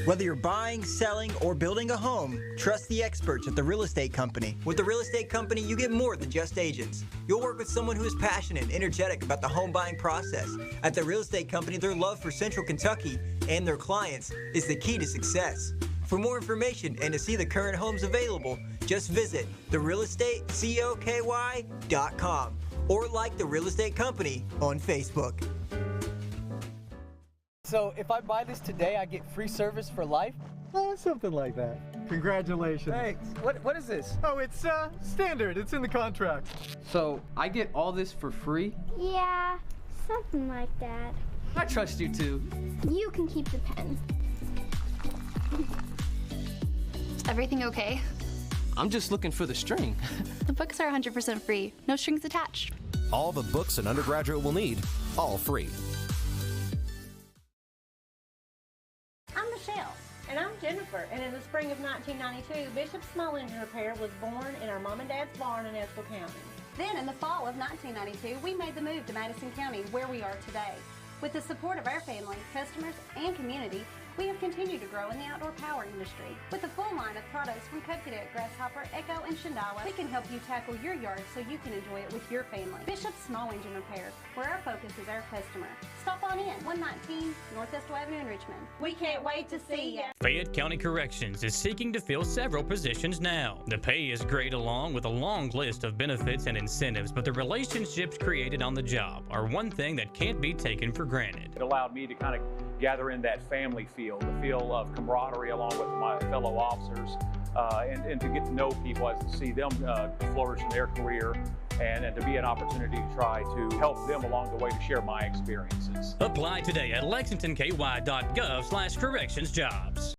Whether you're buying, selling, or building a home, trust the experts at The Real Estate Company. With The Real Estate Company, you get more than just agents. You'll work with someone who is passionate and energetic about the home buying process. At The Real Estate Company, their love for Central Kentucky and their clients is the key to success. For more information and to see the current homes available, just visit therealestatecoky.com or like The Real Estate Company on Facebook. So if I buy this today, I get free service for life? Something like that. Congratulations. Thanks. What is this? Oh, it's standard. It's in the contract. So I get all this for free? Yeah, something like that. I trust you too. You can keep the pen. Everything okay? I'm just looking for the string. The books are 100% free. No strings attached. All the books an undergraduate will need, all free. I'm Michelle. And I'm Jennifer. And in the spring of 1992, Bishop Small Engine Repair was born in our mom and dad's barn in Estill County. Then in the fall of 1992, we made the move to Madison County, where we are today. With the support of our family, customers, and community, we have continued to grow in the outdoor power industry. With a full line of products from Cub Cadet, Grasshopper, Echo, and Shindawa, we can help you tackle your yard so you can enjoy it with your family. Bishop Small Engine Repair, where our focus is our customer. Stop on in, 119 North Estill Avenue in Richmond. We can't wait to see you. Fayette County Corrections is seeking to fill several positions now. The pay is great along with a long list of benefits and incentives, but the relationships created on the job are one thing that can't be taken for granted. It allowed me to kind of gather in that family feel, the feel of camaraderie along with my fellow officers, and to get to know people, as to see them flourish in their career, and to be an opportunity to try to help them along the way to share my experiences. Apply today at lexingtonky.gov/correctionsjobs.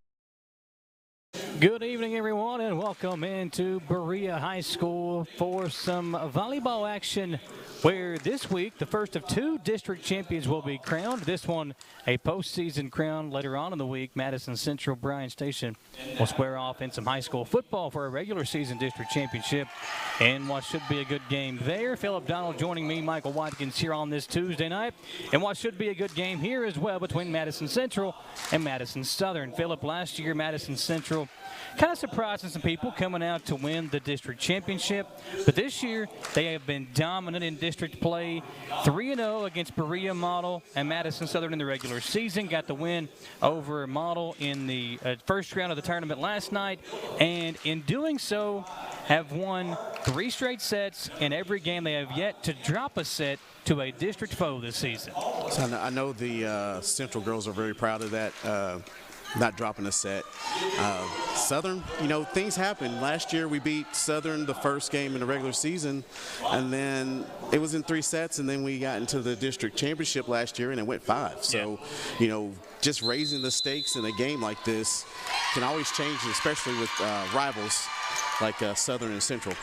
Good evening, everyone, and welcome into Berea High School for some volleyball action, where this week the first of two district champions will be crowned. This one a postseason crown. Later on in the week, Madison Central Bryan Station will square off in some high school football for a regular season district championship, and what should be a good game there. Philip Donald joining me, Michael Watkins, here on this Tuesday night, and what should be a good game here as well between Madison Central and Madison Southern. Philip, last year Madison Central kind of surprising some people coming out to win the district championship, but this year they have been dominant in district play, 3-0 against Berea Model and Madison Southern in the regular season. Got the win over Model in the first round of the tournament last night, and in doing so have won 3 straight sets. In every game they have yet to drop a set to a district foe this season. So I know the Central girls are very proud of that. Not dropping a set. Southern, you know, things happen. Last year we beat Southern the first game in the regular season, and then it was in 3 sets, and then we got into the district championship last year and it went 5. So, you know, just raising the stakes in a game like this can always change, especially with rivals like Southern and Central.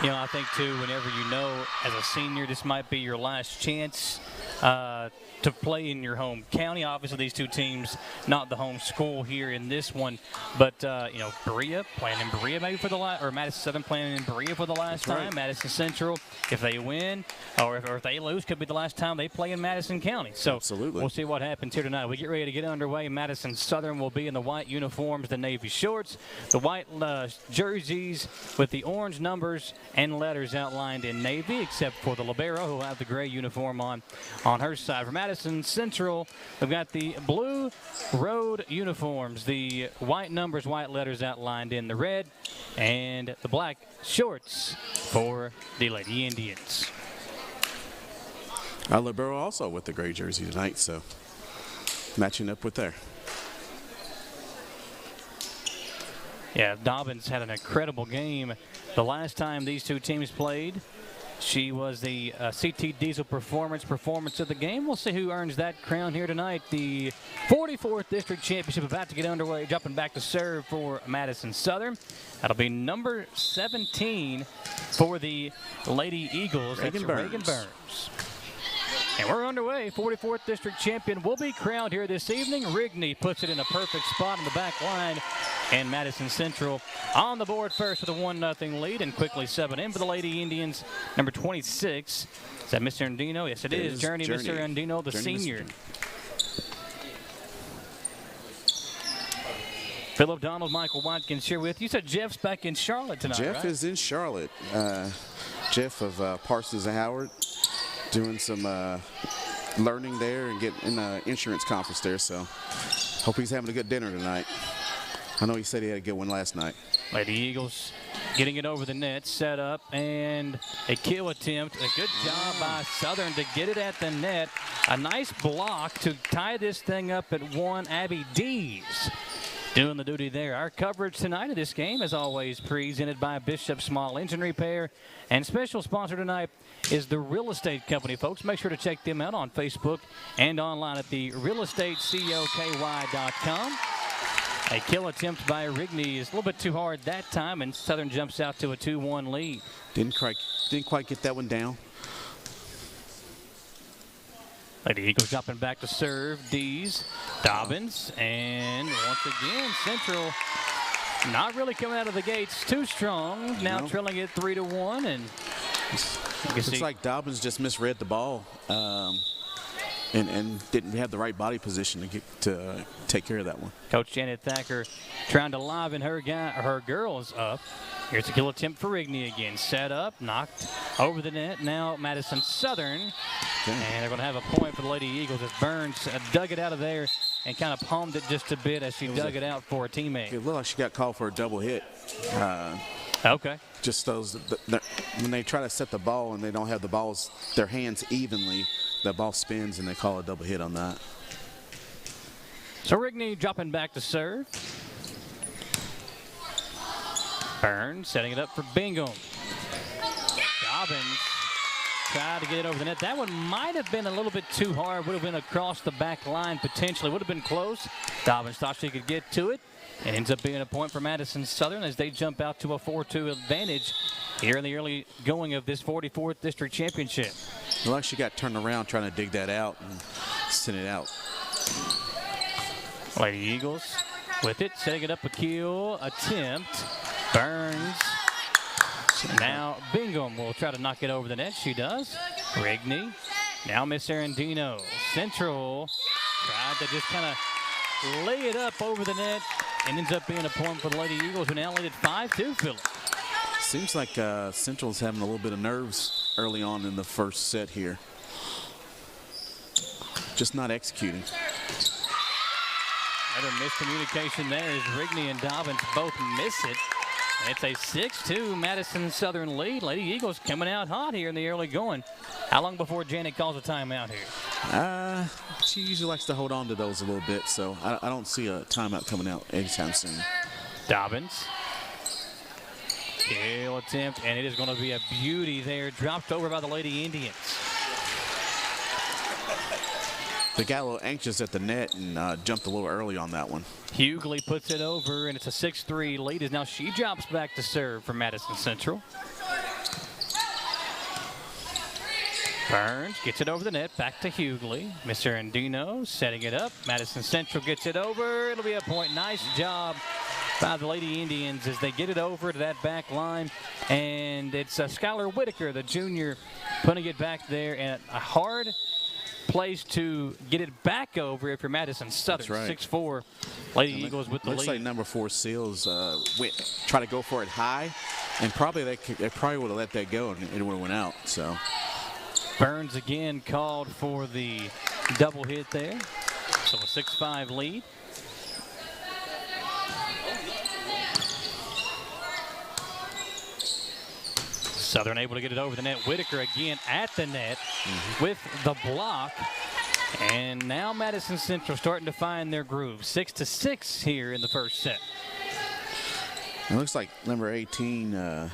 You know, I think, too, whenever you know as a senior this might be your last chance to play in your home county. Obviously, these two teams, not the home school here in this one, but, you know, Berea playing in Berea maybe for the last, or Madison Southern playing in Berea for the last time. Right. Madison Central, if they win or if they lose, could be the last time they play in Madison County. So absolutely, we'll see what happens here tonight. We get ready to get underway. Madison Southern will be in the white uniforms, the navy shorts, the white jerseys with the orange numbers and letters outlined in navy, except for the libero, who will have the gray uniform on her side. For Madison Central, we've got the blue road uniforms, the white numbers, white letters outlined in the red, and the black shorts for the Lady Indians. Our libero also with the gray jersey tonight, so matching up with there. Yeah, Dobbins had an incredible game the last time these two teams played. She was the CT Diesel Performance of the game. We'll see who earns that crown here tonight. The 44th District Championship about to get underway. Jumping back to serve for Madison Southern. That'll be number 17 for the Lady Eagles. Reagan Burns. And we're underway. 44th District Champion will be crowned here this evening. Rigney puts it in a perfect spot in the back line. And Madison Central on the board first with a 1-0 lead, and quickly 7 in for the Lady Indians. Number 26. Is that Mr. Andino? Yes, it is. Journey Mr. Andino, the senior. Philip Donald, Michael Watkins here with you. You said Jeff's back in Charlotte tonight, Jeff right? is in Charlotte. Jeff of Parsons and Howard doing some learning there and getting in the insurance conference there. So hope he's having a good dinner tonight. I know he said he had a good one last night. Lady Eagles getting it over the net, set up, and a kill attempt. A good job by Southern to get it at the net. A nice block to tie this thing up at 1. Abby Dees doing the duty there. Our coverage tonight of this game, as always, presented by Bishop Small Engine Repair. And special sponsor tonight is the Real Estate Company, folks. Make sure to check them out on Facebook and online at the realestatecoky.com. A kill attempt by Rigney is a little bit too hard that time, and Southern jumps out to a 2-1 lead. Didn't quite get that one down. Lady Eagles dropping back to serve. Dees, Dobbins, and once again, Central not really coming out of the gates too strong. Now trailing it 3-1, and looks like Dobbins just misread the ball. And didn't have the right body position to take care of that one. Coach Janet Thacker trying to liven her girls up. Here's a kill attempt for Rigney again. Set up, knocked over the net. Now Madison Southern. Okay. And they're going to have a point for the Lady Eagles as Burns dug it out of there and kind of palmed it just a bit as she dug it out for a teammate. It looked like she got called for a double hit. Okay. Just those, when they try to set the ball and they don't have their hands evenly, the ball spins and they call a double hit on that. So Rigney dropping back to serve. Burns setting it up for Bingham. Dobbins tried to get it over the net. That one might have been a little bit too hard. Would have been across the back line potentially. Would have been close. Dobbins thought she could get to it. It ends up being a point for Madison Southern as they jump out to a 4-2 advantage here in the early going of this 44th District Championship. Well, like she got turned around trying to dig that out and send it out. Lady Eagles with it, setting it up a kill attempt. Burns. Now Bingham will try to knock it over the net. She does. Rigney. Now Miss Arendino. Central tried to just kind of lay it up over the net and ends up being a point for the Lady Eagles, who now lead at 5-2, Philip. Seems like Central's having a little bit of nerves early on in the first set here. Just not executing. Another miscommunication there as Rigney and Dobbins both miss it. And it's a 6-2 Madison Southern lead. Lady Eagles coming out hot here in the early going. How long before Janet calls a timeout here? She usually likes to hold on to those a little bit, so I don't see a timeout coming out anytime soon. Dobbins. Kill attempt, and it is going to be a beauty there. Dropped over by the Lady Indians. They got a little anxious at the net and jumped a little early on that one. Hughley puts it over, and it's a 6-3 lead as now she drops back to serve for Madison Central. Burns gets it over the net, back to Hughley. Miss Arendino setting it up. Madison Central gets it over. It'll be a point. Nice job by the Lady Indians as they get it over to that back line. And it's Skylar Whitaker, the junior, putting it back there. And a hard place to get it back over if you're Madison Southern. That's right. 6-4. Lady Eagles with the lead. Looks like number 4 Seals try to go for it high, and probably they probably would have let that go and it would have went out. So Burns again called for the double hit there. So a 6-5 lead. Southern able to get it over the net. Whitaker again at the net with the block. And now Madison Central starting to find their groove. 6-6 here in the first set. It looks like number 18 was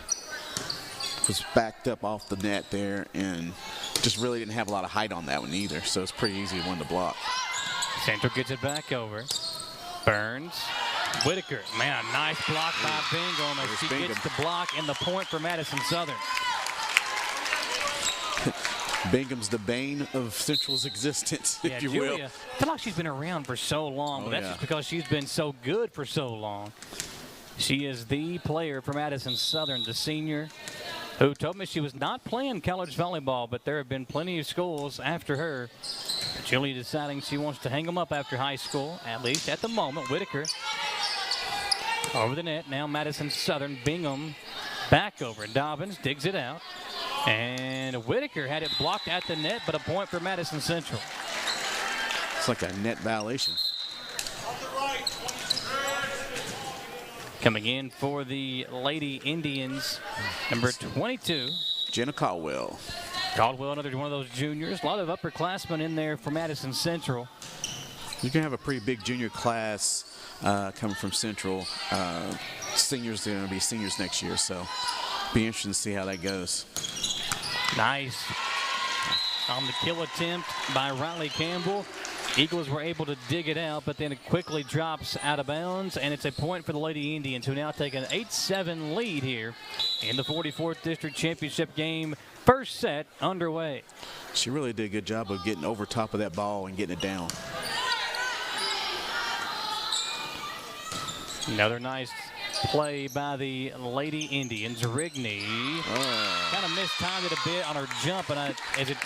backed up off the net there and just really didn't have a lot of height on that one either. So it's pretty easy one to block. Central gets it back over. Burns. Whitaker, man, a nice block by Bingham as she gets the block and the point for Madison Southern. Bingham's the bane of Central's existence, if you will. I feel like she's been around for so long, but that's just because she's been so good for so long. She is the player for Madison Southern, the senior, who told me she was not playing college volleyball, but there have been plenty of schools after her. Julie deciding she wants to hang them up after high school, at least at the moment. Whitaker Over the net, now Madison Southern. Bingham back over. Dobbins digs it out. And Whitaker had it blocked at the net, but a point for Madison Central. It's like a net violation. Coming in for the Lady Indians, number 22. Jenna Caldwell. Caldwell, another one of those juniors. A lot of upperclassmen in there for Madison Central. You can have a pretty big junior class coming from Central. Seniors are going to be seniors next year, so be interesting to see how that goes. Nice. On the kill attempt by Riley Campbell. Eagles were able to dig it out, but then it quickly drops out of bounds, and it's a point for the Lady Indians, who now take an 8-7 lead here in the 44th District Championship game. First set underway. She really did a good job of getting over top of that ball and getting it down. Another nice play by the Lady Indians. Rigney kind of mistimed it a bit on her jump, and as it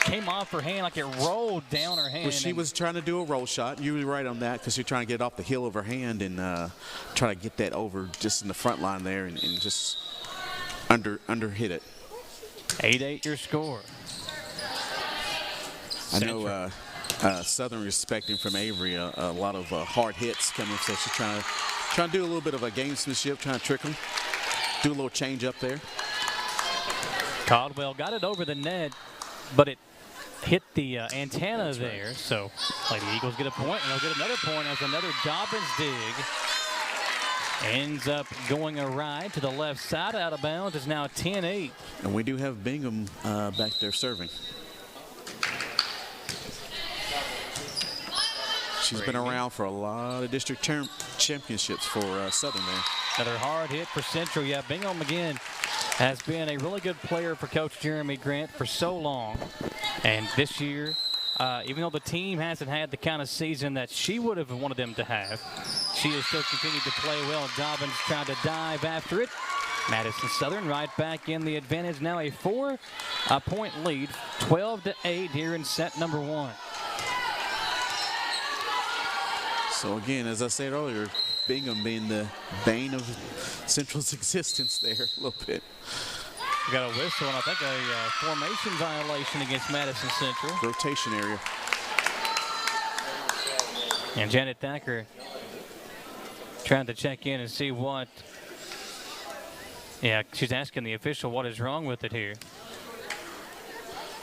came off her hand, like it rolled down her hand. Well, she was trying to do a roll shot. You were right on that, because you're trying to get it off the heel of her hand and try to get that over just in the front line there and just under hit it. 8-8 your score. I know Southern respecting from Avery a lot of hard hits coming, so she's trying to do a little bit of a gamesmanship, trying to trick them, do a little change up there. Caldwell got it over the net, but it hit the antenna there. So Lady Eagles get a point, and they'll get another point as another Dobbins dig ends up going awry to the left side, out of bounds. It's now 10-8. And we do have Bingham back there serving. She's been around for a lot of district championships for Southern there. Another hard hit for Central. Yeah, Bingham again has been a really good player for Coach Jeremy Grant for so long. And this year, even though the team hasn't had the kind of season that she would have wanted them to have, she has still continued to play well. Dobbins tried to dive after it. Madison Southern right back in the advantage. Now a 4-point lead, 12-8 here in set number 1. So again, as I said earlier, Bingham being the bane of Central's existence there a little bit. We got a whistle and I think a formation violation against Madison Central. Rotation area. And Janet Thacker trying to check in and see what. Yeah, she's asking the official what is wrong with it here.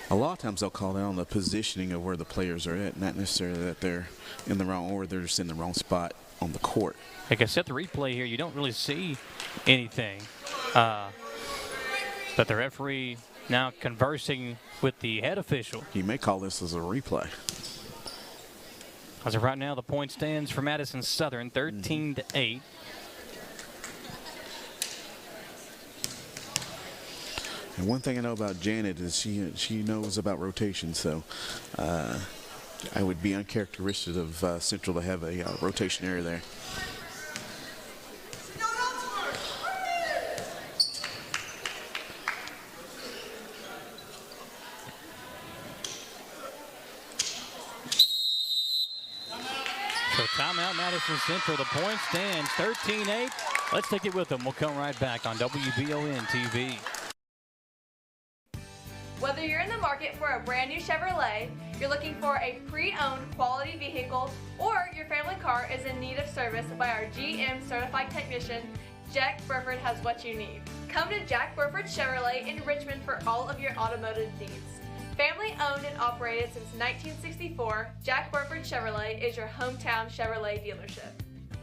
A lot of times they'll call that on the positioning of where the players are at, not necessarily that they're in the wrong or they're just in the wrong spot on the court. Like I said, the replay here, you don't really see anything. But the referee now conversing with the head official. He may call this as a replay. As of right now, the point stands for Madison Southern, 13-8. And one thing I know about Janet is she knows about rotation, so I would be uncharacteristic of Central to have a rotation area there. So timeout, Madison Central. The point stands 13-8. Let's take it with them. We'll come right back on WBON TV. Whether you're in the market for a brand new Chevrolet, you're looking for a pre-owned quality vehicle, or your family car is in need of service by our GM certified technician, Jack Burford has what you need. Come to Jack Burford Chevrolet in Richmond for all of your automotive needs. Family owned and operated since 1964, Jack Burford Chevrolet is your hometown Chevrolet dealership.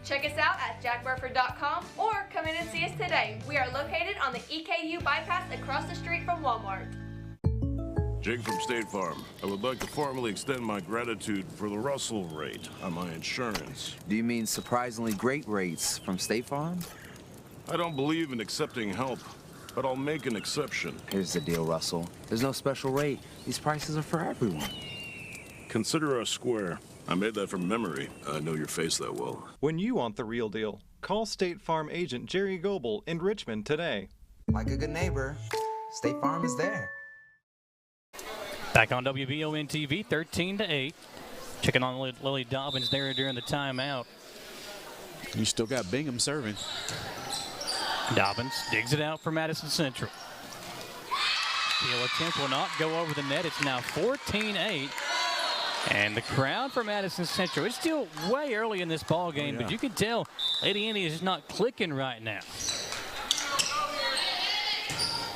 Check us out at jackburford.com or come in and see us today. We are located on the EKU bypass across the street from Walmart. Jake from State Farm. I would like to formally extend my gratitude for the Russell rate on my insurance. Do you mean surprisingly great rates from State Farm? I don't believe in accepting help, but I'll make an exception. Here's the deal, Russell. There's no special rate. These prices are for everyone. Consider us square. I made that from memory. I know your face that well. When you want the real deal, call State Farm agent Jerry Goebel in Richmond today. Like a good neighbor, State Farm is there. Back on WBON TV, 13-8. Checking on Lily Dobbins there during the timeout. You still got Bingham serving. Dobbins digs it out for Madison Central. Steal attempt will not go over the net. It's now 14-8. And the crowd for Madison Central, it's still way early in this ball game, but you can tell Lady Indy is not clicking right now.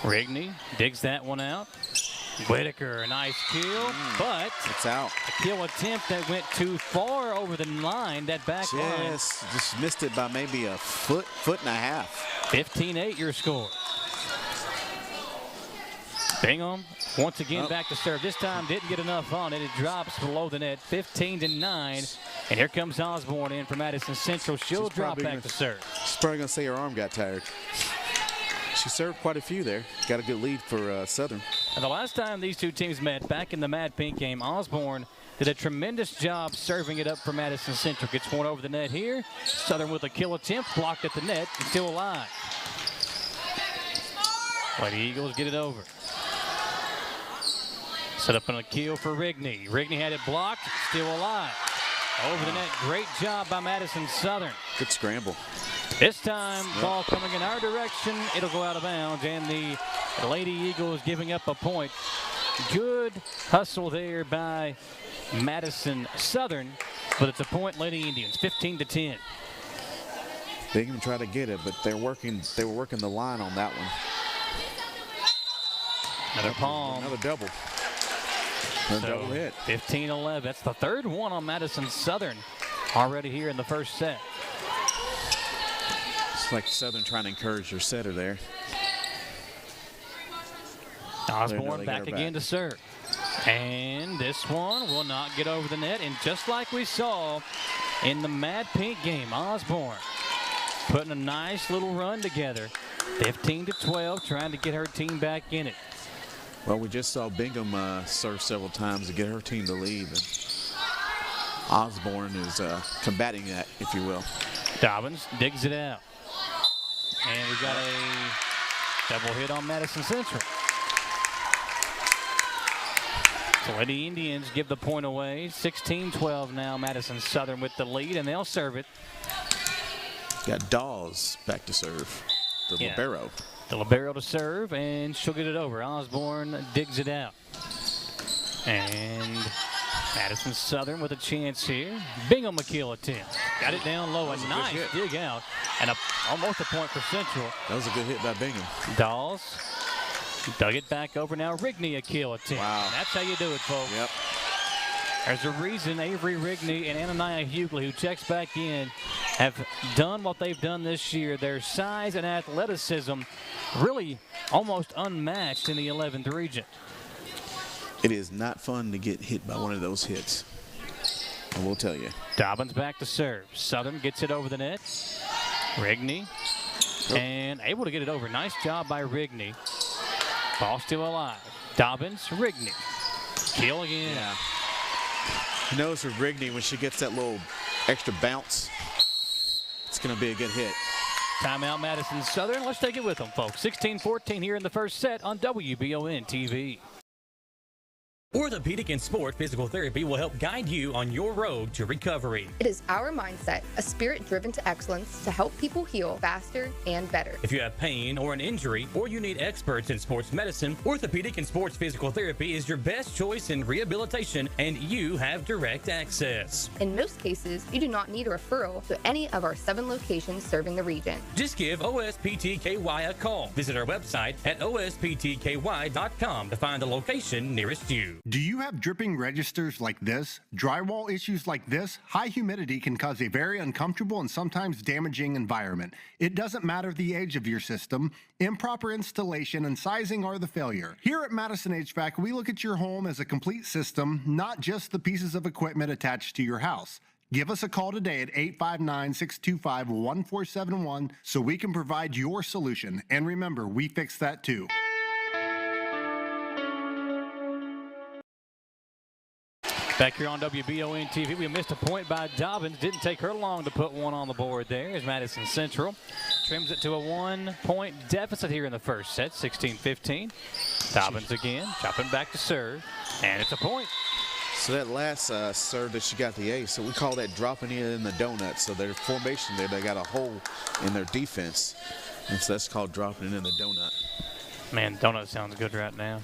Rigney digs that one out. Whitaker, a nice kill, but it's out. A kill attempt that went too far over the line, that back line. Just missed it by maybe a foot and a half. 15-8 your score. Bingham once again back to serve. This time didn't get enough on it. It drops below the net, 15-9. And here comes Osborne in for Madison Central. She'll drop back to serve. She's probably going to say her arm got tired. She served quite a few there. Got a good lead for Southern. And the last time these two teams met, back in the Mad Pink game, Osborne did a tremendous job serving it up for Madison Central. Gets one over the net here. Southern with a kill attempt, blocked at the net, and still alive. Lady Eagles get it over. Set up on a kill for Rigney. Rigney had it blocked, still alive. Over the net, great job by Madison Southern. Good scramble. This time, ball coming in our direction. It'll go out of bounds, and the Lady Eagles giving up a point. Good hustle there by Madison Southern, but it's a point, Lady Indians, 15-10. Bingham tried to get it, but they were working the line on that one. Another palm. Another double. Another double hit. 15-11. That's the third one on Madison Southern already here in the first set. It's like Southern trying to encourage their setter there. Osborne back again to serve. And this one will not get over the net. And just like we saw in the Mad Pink game, Osborne putting a nice little run together. 15-12, trying to get her team back in it. Well, we just saw Bingham serve several times to get her team to lead. And Osborne is combating that, if you will. Dobbins digs it out. And we got a double hit on Madison Central. So Lady Indians give the point away. 16-12 now, Madison Southern with the lead, and they'll serve it. Got Dawes back to serve, the libero. The libero to serve, and she'll get it over. Osborne digs it out. And Madison Southern with a chance here. Bingham McKeel attempt. Got it down low. A nice dig out. And almost a point for Central. That was a good hit by Bingham. Dawes dug it back over. Now Rigney a kill attempt. Wow. And that's how you do it, folks. Yep. There's a reason Avery Rigney and Ananiah Hughley, who checks back in, have done what they've done this year. Their size and athleticism really almost unmatched in the 11th region. It is not fun to get hit by one of those hits. I will tell you. Dobbins back to serve. Southern gets it over the net. Rigney. And able to get it over. Nice job by Rigney. Ball still alive. Dobbins, Rigney. Kill again. Yeah. You notice with Rigney, when she gets that little extra bounce, it's going to be a good hit. Timeout Madison Southern. Let's take it with them, folks. 16-14 here in the first set on WBON TV. Orthopedic and Sport Physical Therapy will help guide you on your road to recovery. It is our mindset, a spirit driven to excellence to help people heal faster and better. If you have pain or an injury, or you need experts in sports medicine, Orthopedic and Sports Physical Therapy is your best choice in rehabilitation, and you have direct access. In most cases, you do not need a referral to any of our 7 locations serving the region. Just give OSPTKY a call. Visit our website at osptky.com to find the location nearest you. Do you have dripping registers like this? Drywall issues like this? High humidity can cause a very uncomfortable and sometimes damaging environment. It doesn't matter the age of your system. Improper installation and sizing are the failure. Here at Madison HVAC, we look at your home as a complete system, not just the pieces of equipment attached to your house. Give us a call today at 859-625-1471 so we can provide your solution. And remember, we fix that too. Back here on WBON TV, we missed a point by Dobbins. Didn't take her long to put one on the board there as Madison Central trims it to a 1-point deficit here in the first set, 16-15. Dobbins again, chopping back to serve, and it's a point. So that last serve that she got the ace, so we call that dropping in the donut. So their formation there, they got a hole in their defense, and so that's called dropping in the donut. Man, donut sounds good right now.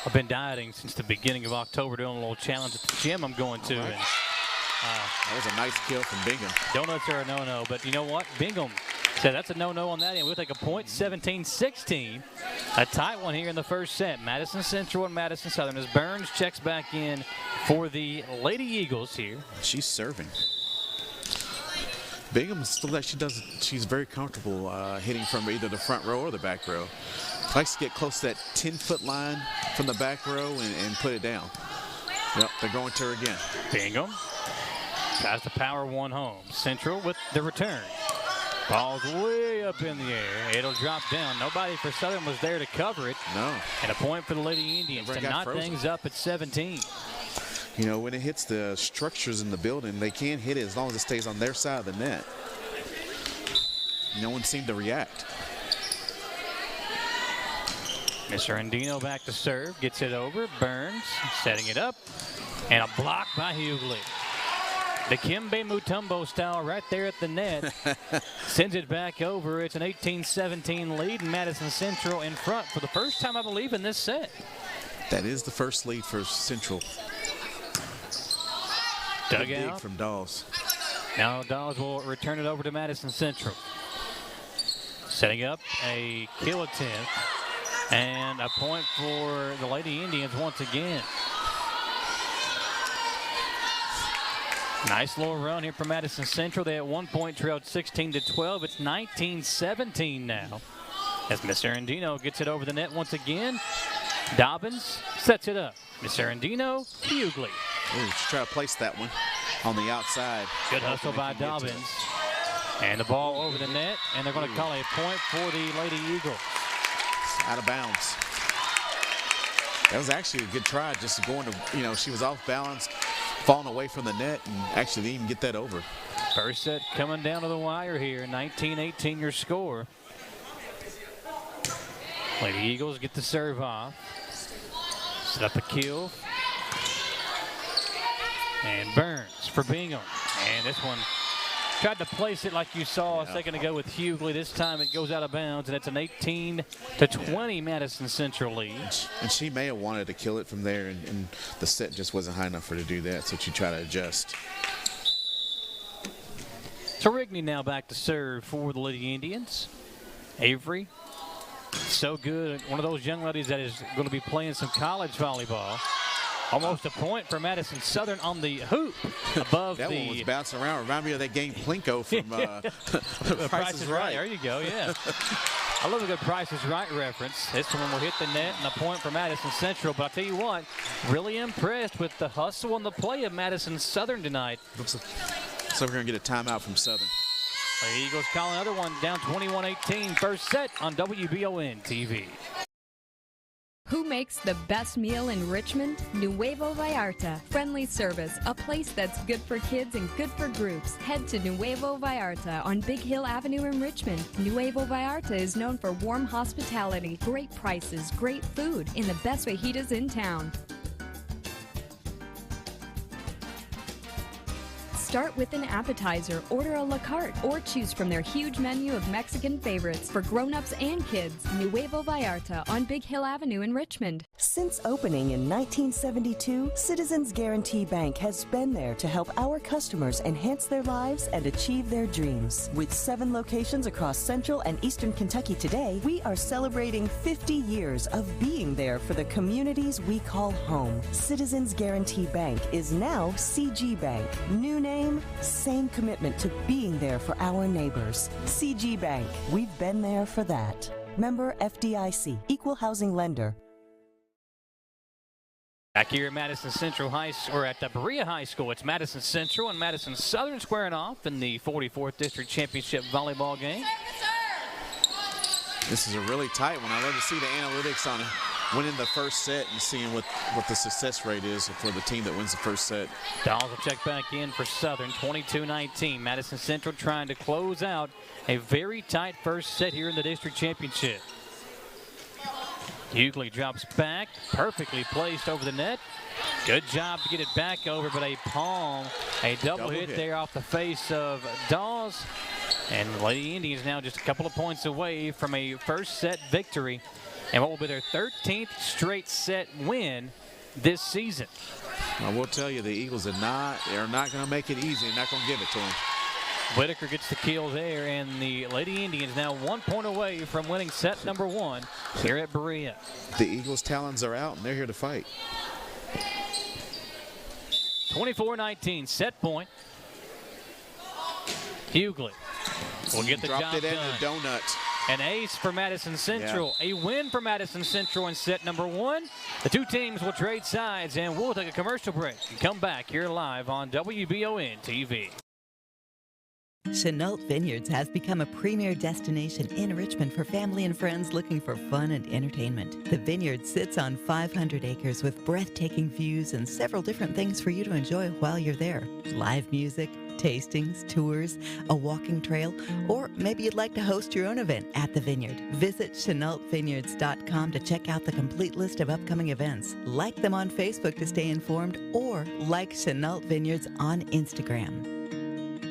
I've been dieting since the beginning of October, doing a little challenge at the gym I'm going to. Right. And, that was a nice kill from Bingham. Donuts are a no-no, but you know what? Bingham said that's a no-no on that end. We'll take a point, 17-16. A tight one here in the first set. Madison Central and Madison Southern as Burns checks back in for the Lady Eagles here. She's serving. Bingham still like she's very comfortable hitting from either the front row or the back row. Likes to get close to that 10-foot line from the back row and put it down. Yep, they're going to her again. Bingham tries to power one home. Central with the return. Ball's way up in the air. It'll drop down. Nobody for Southern was there to cover it. No. And a point for the Lady Indians to knot things up at 17. You know, when it hits the structures in the building, they can't hit it as long as it stays on their side of the net. No one seemed to react. Mr. Andino back to serve, gets it over. Burns setting it up, and a block by Hughley. The Kimbe Mutombo style right there at the net. Sends it back over. It's an 18-17 lead, and Madison Central in front for the first time, I believe, in this set. That is the first lead for Central. Dugout from Dawes. Now Dawes will return it over to Madison Central. Setting up a kill attempt. And a point for the Lady Indians once again. Nice little run here from Madison Central. They at one point trailed 16-12. It's 19-17 now. As Mr. Andino gets it over the net once again. Dobbins sets it up. Mr. Andino, Hughley. Ooh, just try to place that one on the outside. Good hustle by Dobbins. And the ball over the net, and they're going to call a point for the Lady Eagles. Out of bounds. That was actually a good try, just going to, she was off balance, falling away from the net, and actually didn't even get that over. First set coming down to the wire here, 19-18 your score. Lady Eagles get the serve off. Set up a kill. And Burns for Bingham. And this one tried to place it like you saw a second ago with Hughley. This time it goes out of bounds, and it's an 18-20 Madison Central lead. And she may have wanted to kill it from there, and the set just wasn't high enough for her to do that, so she tried to adjust. So Rigney now back to serve for the Lady Indians. Avery, so good. One of those young ladies that is going to be playing some college volleyball. Almost a point for Madison Southern on the hoop above that one was bouncing around. Remind me of that game Plinko from Price is Right. There you go, yeah. I love a good Price is Right reference. This one will hit the net and a point for Madison Central. But I'll tell you what, really impressed with the hustle and the play of Madison Southern tonight. So we're going to get a timeout from Southern. The Eagles call another one down 21-18. First set on WBON TV. Who makes the best meal in Richmond? Nuevo Vallarta. Friendly service, a place that's good for kids and good for groups. Head to Nuevo Vallarta on Big Hill Avenue in Richmond. Nuevo Vallarta is known for warm hospitality, great prices, great food, and the best fajitas in town. Start with an appetizer, order a la carte, or choose from their huge menu of Mexican favorites for grown-ups and kids. Nuevo Vallarta on Big Hill Avenue in Richmond. Since opening in 1972, Citizens Guarantee Bank has been there to help our customers enhance their lives and achieve their dreams. With 7 locations across Central and Eastern Kentucky today, we are celebrating 50 years of being there for the communities we call home. Citizens Guarantee Bank is now CG Bank. New name, same commitment to being there for our neighbors. CG Bank, we've been there for that. Member FDIC, Equal Housing Lender. Back here at Madison Central or at Berea High School, it's Madison Central and Madison Southern squaring off in the 44th District Championship volleyball game. This is a really tight one. I love to see the analytics on winning the first set and seeing what the success rate is for the team that wins the first set. Dolls will check back in for Southern, 22-19. Madison Central trying to close out a very tight first set here in the district championship. Hughley drops back, perfectly placed over the net. Good job to get it back over, but a palm, a double hit there off the face of Dawes. And the Lady Indians now just a couple of points away from a first set victory and what will be their 13th straight set win this season. I will tell you, the Eagles are not going to make it easy. They're not going to give it to them. Whitaker gets the kill there, and the Lady Indians now 1 point away from winning set number 1 here at Berea. The Eagles' talons are out, and they're here to fight. 24-19, set point. Hughley will get the job Dropped it in done. the donut. An ace for Madison Central. A win for Madison Central in set number 1. The two teams will trade sides, and we'll take a commercial break and come back here live on WBON TV. Chenault Vineyards has become a premier destination in Richmond for family and friends looking for fun and entertainment. The vineyard sits on 500 acres with breathtaking views and several different things for you to enjoy while you're there. Live music, tastings, tours, a walking trail, or maybe you'd like to host your own event at the vineyard. Visit ChenaultVineyards.com to check out the complete list of upcoming events. Like them on Facebook to stay informed, or like Chenault Vineyards on Instagram.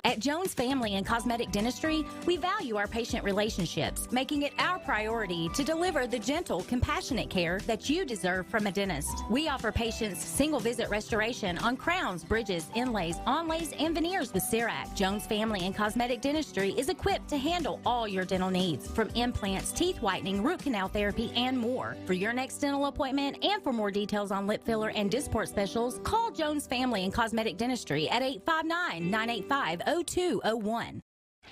At Jones Family and Cosmetic Dentistry, we value our patient relationships, making it our priority to deliver the gentle, compassionate care that you deserve from a dentist. We offer patients single-visit restoration on crowns, bridges, inlays, onlays, and veneers with CERAC. Jones Family and Cosmetic Dentistry is equipped to handle all your dental needs, from implants, teeth whitening, root canal therapy, and more. For your next dental appointment and for more details on lip filler and Dysport specials, call Jones Family and Cosmetic Dentistry at 859-985-0201.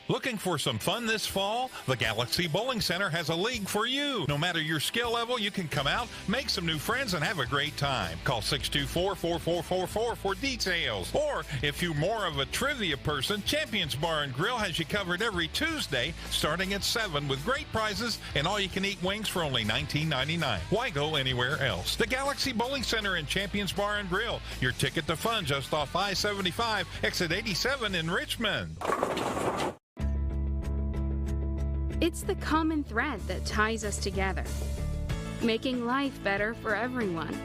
Looking for some fun this fall? The Galaxy Bowling Center has a league for you. No matter your skill level, you can come out, make some new friends, and have a great time. Call 624-4444 for details. Or, if you're more of a trivia person, Champions Bar and Grill has you covered every Tuesday, starting at 7 with great prizes and all-you-can-eat wings for only $19.99. Why go anywhere else? The Galaxy Bowling Center and Champions Bar and Grill. Your ticket to fun just off I-75, exit 87 in Richmond. It's the common thread that ties us together, making life better for everyone.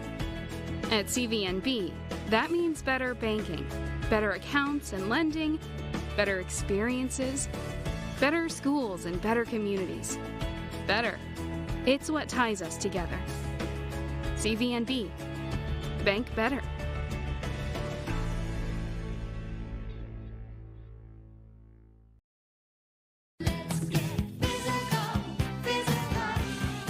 At CVNB, that means better banking, better accounts and lending, better experiences, better schools and better communities. Better. It's what ties us together. CVNB. Bank better.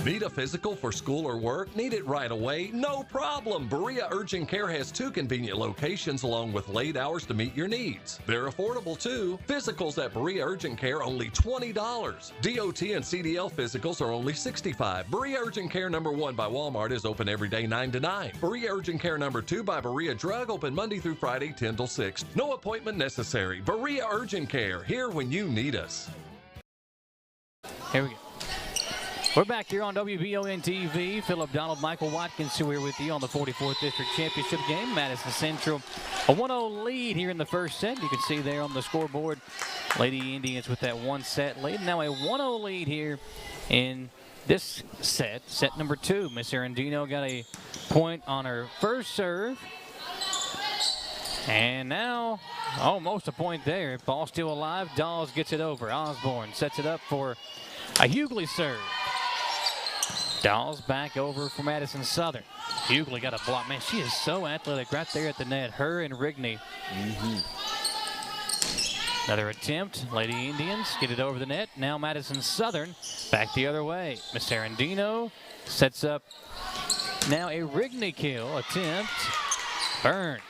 Need a physical for school or work? Need it right away? No problem. Berea Urgent Care has 2 convenient locations along with late hours to meet your needs. They're affordable too. Physicals at Berea Urgent Care only $20. DOT and CDL physicals are only $65. Berea Urgent Care number 1 by Walmart is open every day 9 to 9. Berea Urgent Care number 2 by Berea Drug open Monday through Friday 10 till 6. No appointment necessary. Berea Urgent Care, here when you need us. Here we go. We're back here on WBON TV. Philip Donald, Michael Watkins, who are with you on the 44th District Championship game. Madison Central, a 1-0 lead here in the first set. You can see there on the scoreboard, Lady Indians with that 1-set lead. Now a 1-0 lead here in this set, set number 2. Miss Arundino got a point on her first serve. And now, almost a point there. Ball still alive. Dawes gets it over. Osborne sets it up for a Hughley serve. Dawes back over for Madison Southern. Hughley got a block. Man, she is so athletic right there at the net. Her and Rigney. Another attempt. Lady Indians get it over the net. Now Madison Southern back the other way. Miss Arundino sets up now a Rigney kill attempt. Burns.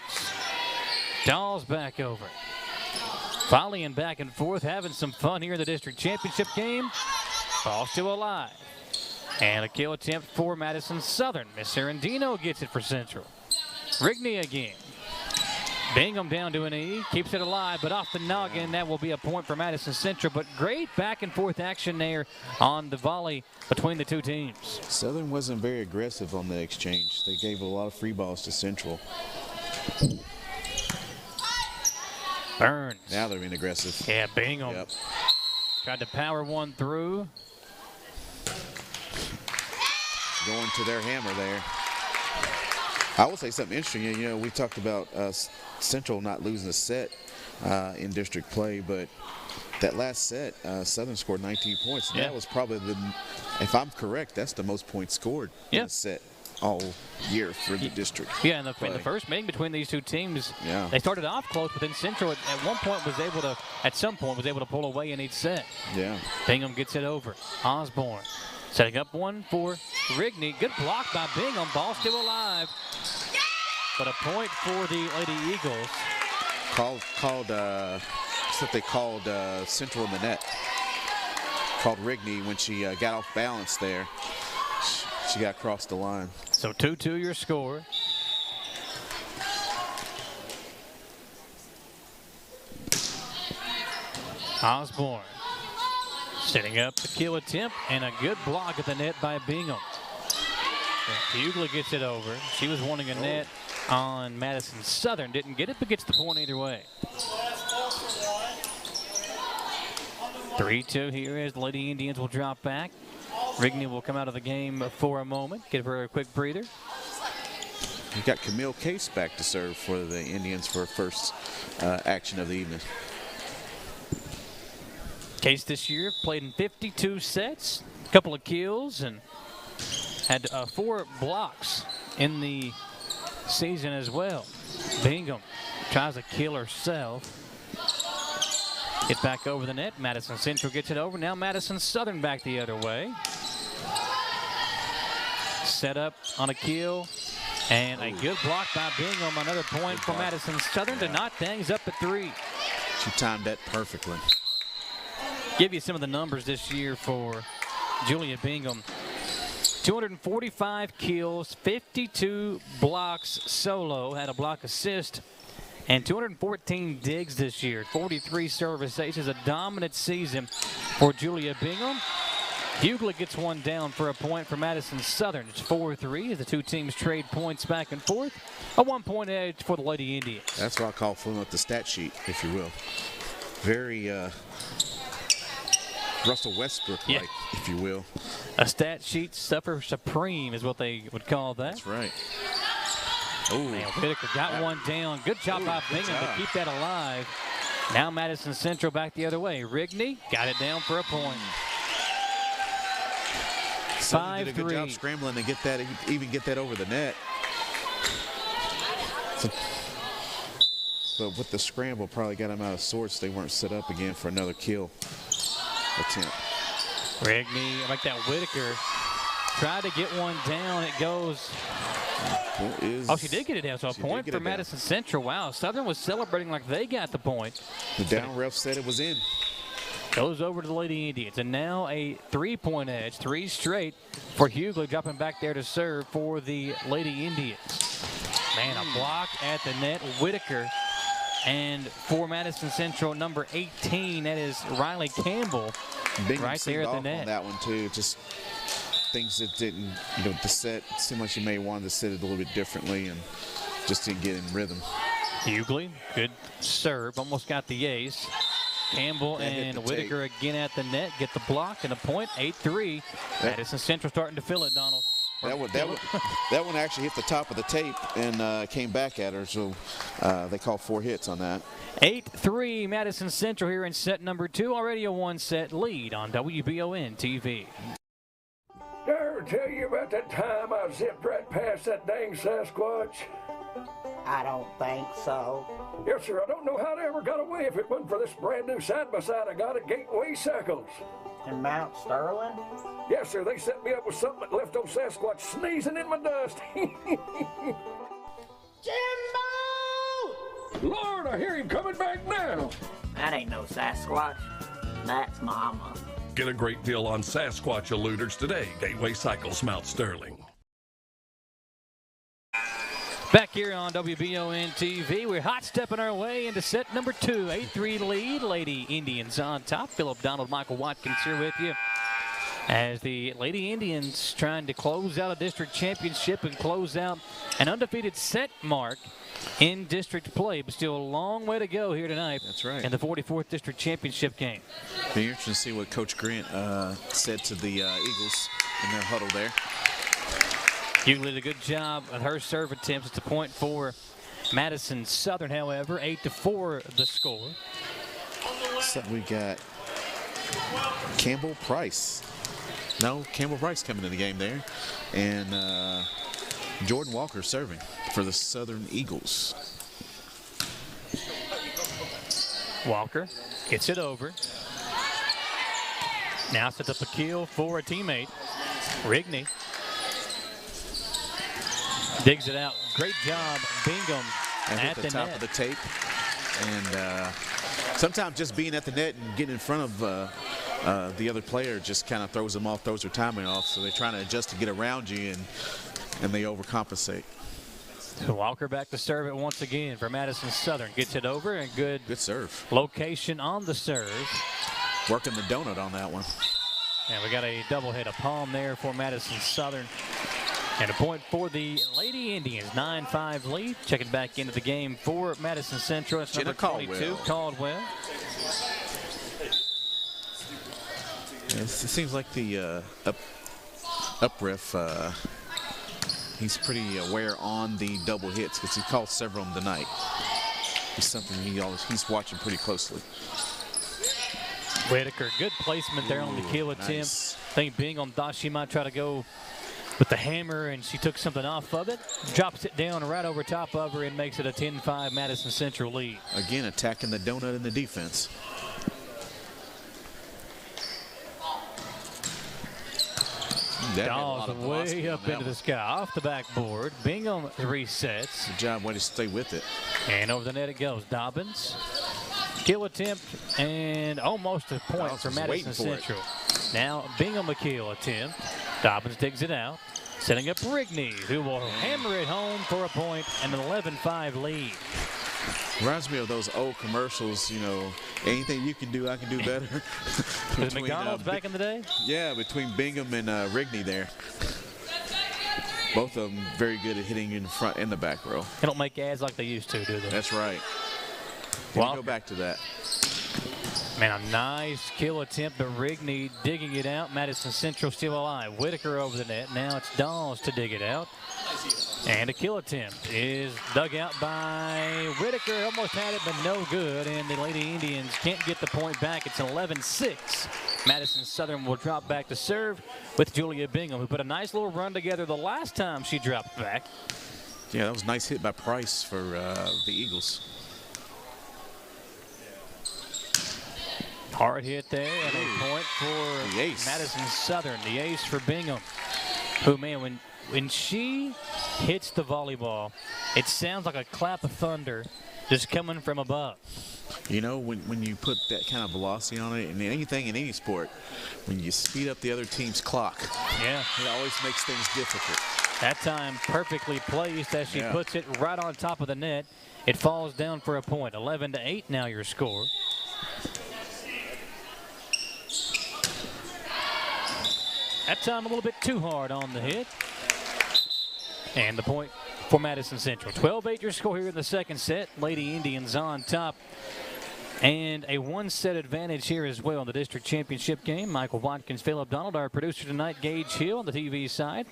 Dawes back over. Volleying back and forth, having some fun here in the district championship game. Ball still alive. And a kill attempt for Madison Southern. Miss Arundino gets it for Central. Rigney again. Bingham down to an E, keeps it alive, but off the noggin. That will be a point for Madison Central. But great back and forth action there on the volley between the two teams. Southern wasn't very aggressive on the exchange. They gave a lot of free balls to Central. Burns. Now they're being aggressive. Yeah, Bingham. Yep. Tried to power one through. going to their hammer there. I will say something interesting. You know, we talked about Central not losing a set in district play, but that last set, Southern scored 19 points. And that was probably if I'm correct, that's the most points scored in a set all year for the district. Yeah, in the first meeting between these two teams, they started off close, but then Central at one point was able to, pull away in each set. Yeah. Bingham gets it over. Osborne setting up one for Rigney. Good block by Bingham. Ball still alive. But a point for the Lady Eagles. That's what they called Central in the net. Called Rigney when she got off balance there. She got across the line. So 2-2 your score. Osborne setting up the kill attempt and a good block at the net by Bingham. Hughley gets it over. She was wanting a net on Madison Southern. Didn't get it, but gets the point either way. 3-2 here as the Lady Indians will drop back. Rigney will come out of the game for a moment. Give her a quick breather. We've got Camille Case back to serve for the Indians for first action of the evening. Case this year played in 52 sets, a couple of kills, and had 4 blocks in the season as well. Bingham tries to kill herself. Get back over the net. Madison Central gets it over. Now Madison Southern back the other way. Set up on a kill. And a good block by Bingham. Another point for Madison Southern to knot things up at 3. She timed that perfectly. Give you some of the numbers this year for Julia Bingham. 245 kills, 52 blocks solo, had a block assist, and 214 digs this year. 43 service aces, a dominant season for Julia Bingham. Hughley gets one down for a point for Madison Southern. It's 4-3 as the two teams trade points back and forth. A 1-point edge for the Lady Indians. That's what I call filling up the stat sheet, if you will. Very Russell Westbrook-like, if you will. A stat sheet stuffer supreme is what they would call that. That's right. Oh, Whitaker got one down. Good job by Bingham to keep that alive. Now Madison Central back the other way. Rigney got it down for a point. 5-3. Did a good job scrambling to get that, even get that over the net. But with the scramble, probably got them out of sorts. They weren't set up again for another kill attempt. Rigney, like that Whitaker, tried to get one down. It goes. Oh, she did get it down. So a point for Madison Central. Wow, Southern was celebrating like they got the point. The down ref said it was in. Goes over to the Lady Indians. And now a 3-point edge, 3 straight for Hughley, dropping back there to serve for the Lady Indians. Man, a block at the net. Whitaker. And for Madison Central, number 18, that is Riley Campbell. Bingham right there at the net. On that one too, just things that didn't, the set seemed like she may want to set it a little bit differently and just didn't get in rhythm. Hughley, good serve, almost got the ace. Campbell and Whitaker again at the net, get the block and a point, 8-3. Madison Central starting to fill it, Donald. That one actually hit the top of the tape and came back at her, so they called 4 hits on that. 8-3 Madison Central here in set number 2. Already a 1-set lead on WBON TV. Did I ever tell you about that time I zipped right past that dang Sasquatch? I don't think so. Yes, sir. I don't know how they ever got away if it wasn't for this brand new side-by-side I got at Gateway Cycles. In Mount Sterling? Yes, sir. They set me up with something that left old Sasquatch sneezing in my dust. Jimbo! Lord, I hear him coming back now. That ain't no Sasquatch. That's Mama. Get a great deal on Sasquatch eluders today. Gateway Cycles, Mount Sterling. Back here on WBON TV, we're hot stepping our way into set number 2. 8-3 lead, Lady Indians on top. Philip Donald, Michael Watkins here with you. As the Lady Indians trying to close out a district championship and close out an undefeated set mark in district play, but still a long way to go here tonight. That's right. In the 44th district championship game. Be interesting to see what Coach Grant said to the Eagles in their huddle there. Hughley did a good job with her serve attempts. It's a point for Madison Southern, however. 8-4 the score. So we got Campbell Price. No, Campbell Price coming in the game there. And Jordan Walker serving for the Southern Eagles. Walker gets it over. Now sets up a kill for a teammate. Rigney digs it out. Great job, Bingham, at the top net. of the tape. And sometimes just being at the net and getting in front of the other player just kind of throws them off, throws their timing off. So they're trying to adjust to get around you, and they overcompensate. Walker back to serve it once again for Madison Southern. Gets it over, and good serve. Location on the serve. Working the donut on that one. And we got a double hit, a palm there for Madison Southern. And a point for the Lady Indians, 9-5 lead. Checking back into the game for Madison Central. It's number 22, Caldwell. It seems like the up ref, he's pretty aware on the double hits because he called several of them tonight. It's something he's watching pretty closely. Whitaker, good placement there on the kill attempt. Nice. I think Bingham thought she might try to go with the hammer, and she took something off of it. Drops it down right over top of her and makes it a 10-5 Madison Central lead. Again, attacking the donut in the defense. Dolls way up into the sky, off the backboard. Bingham resets. Good job, way to stay with it. And over the net it goes. Dobbins. Kill attempt, and almost a point for Madison Central. Now Bingham a kill attempt. Dobbins digs it out, setting up Rigney, who will hammer it home for a point and an 11-5 lead. Reminds me of those old commercials, you know, anything you can do, I can do better. Was McDonald's back in the day? Yeah, between Bingham and Rigney there. Both of them very good at hitting in the front and the back row. They don't make ads like they used to, do they? That's right. We'll go back to that. Man, a nice kill attempt, but Rigney digging it out. Madison Central still alive. Whitaker over the net. Now it's Dawes to dig it out. And a kill attempt is dug out by Whitaker. Almost had it, but no good. And the Lady Indians can't get the point back. It's an 11-6. Madison Southern will drop back to serve with Julia Bingham, who put a nice little run together the last time she dropped back. Yeah, that was a nice hit by Price for the Eagles. Hard hit there, and a point for Madison Southern, the ace for Bingham. Who, man, when she hits the volleyball, it sounds like a clap of thunder just coming from above. You know, when you put that kind of velocity on it, and anything in any sport, when you speed up the other team's clock, yeah, it always makes things difficult. That time perfectly placed as she puts it right on top of the net. It falls down for a point. 11-8 now your score. That time a little bit too hard on the hit. And the point for Madison Central. 12-8 your score here in the second set. Lady Indians on top. And a one-set advantage here as well in the district championship game. Michael Watkins, Philip Donald, our producer tonight, Gage Hill on the TV side.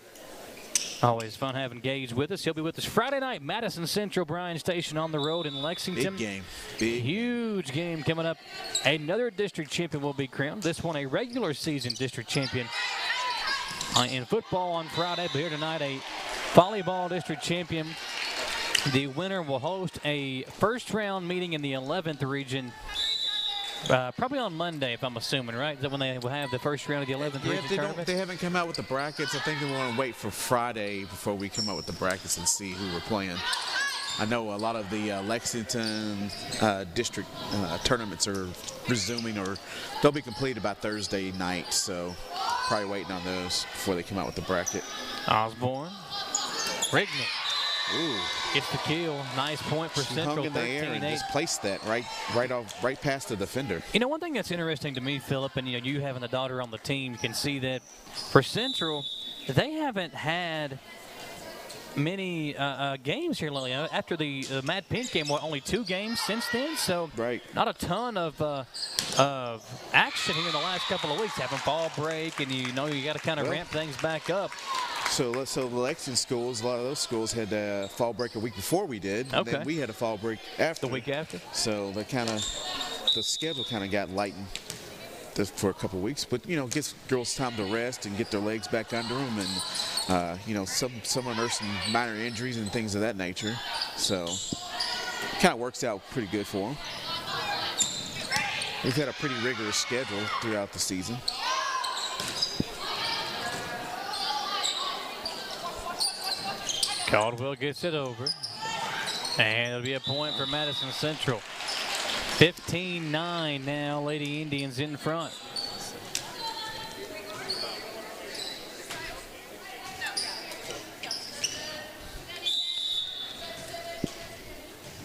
Always fun having Gage with us. He'll be with us Friday night, Madison Central, Bryan Station on the road in Lexington. Big game. Big. Huge game coming up. Another district champion will be crowned. This one a regular season district champion in football on Friday, but here tonight a volleyball district champion. The winner will host a first-round meeting in the 11th region, probably on Monday, if I'm assuming, right? Is that when they will have the first round of the 11th region tournament? They haven't come out with the brackets. I think they want to wait for Friday before we come out with the brackets and see who we're playing. I know a lot of the Lexington district tournaments are resuming, or they'll be completed by Thursday night, so probably waiting on those before they come out with the bracket. Osborne. Rigney. Ooh. Gets the kill. Nice point for She Central. hung in the air and just placed that right past the defender. You know, one thing that's interesting to me, Philip, and you having the daughter on the team, you can see that for Central, they haven't had many games here lately. After the Mad Pink game, only 2 games since then, so not a ton of action here in the last couple of weeks. Having fall break, and you know you got to kind of ramp things back up. So the Lexington schools, a lot of those schools had fall break a week before we did. And then we had a fall break after. The week after. So the schedule kind of got lightened for a couple of weeks, but gives girls time to rest and get their legs back under them, and some are nursing minor injuries and things of that nature. So it kind of works out pretty good for them. We've had a pretty rigorous schedule throughout the season. Caldwell gets it over, and it'll be a point for Madison Central. 15-9 now, Lady Indians in front.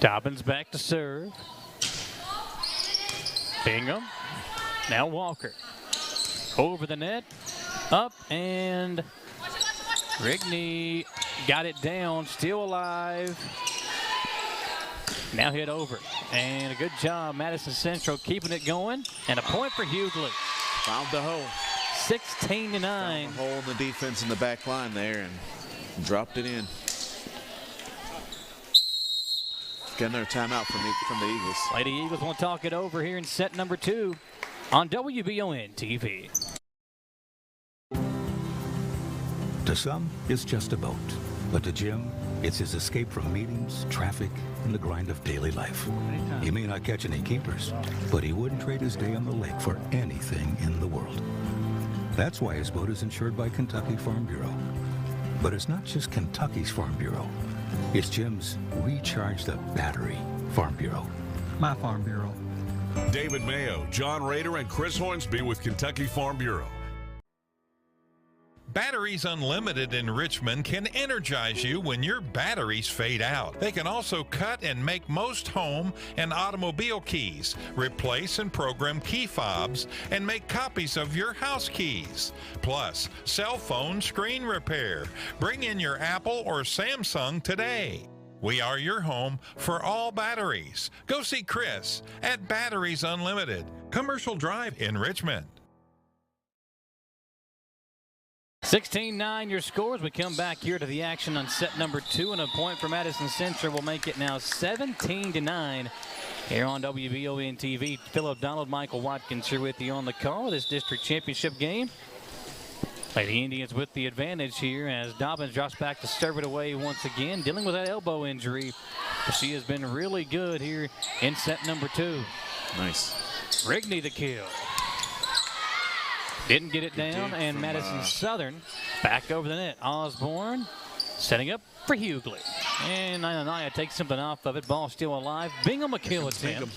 Dobbins back to serve. Bingham. Now Walker. Over the net. Up, and Rigney got it down. Still alive. Now hit over. And a good job, Madison Central keeping it going. And a point for Hughley. Found the hole. 16-9. Found the hole in the defense in the back line there and dropped it in. Got another timeout from the Eagles. Lady Eagles want to talk it over here in set number 2 on WBON TV. To some, it's just a boat. But to Jim, it's his escape from meetings, traffic, and the grind of daily life. He may not catch any keepers, but he wouldn't trade his day on the lake for anything in the world. That's why his boat is insured by Kentucky Farm Bureau. But it's not just Kentucky's Farm Bureau. It's Jim's Recharge the Battery Farm Bureau. My Farm Bureau. David Mayo, John Rader, and Chris Hornsby with Kentucky Farm Bureau. Batteries Unlimited in Richmond can energize you when your batteries fade out. They can also cut and make most home and automobile keys, replace and program key fobs, and make copies of your house keys. Plus, cell phone screen repair. Bring in your Apple or Samsung today. We are your home for all batteries. Go see Chris at Batteries Unlimited, Commercial Drive in Richmond. 16-9 your scores. We come back here to the action on set number 2, and a point for Madison Central will make it now 17-9 here on WBON TV. Philip Donald, Michael Watkins here with you on the call of this district championship game. Lady Indians with the advantage here as Dobbins drops back to serve it away once again, dealing with that elbow injury. But she has been really good here in set number 2. Nice. Rigney the kill. Didn't get it down, and Madison Southern back over the net. Osborne setting up for Hughley. And Naya takes something off of it. Ball still alive. Bingham a kill attempt.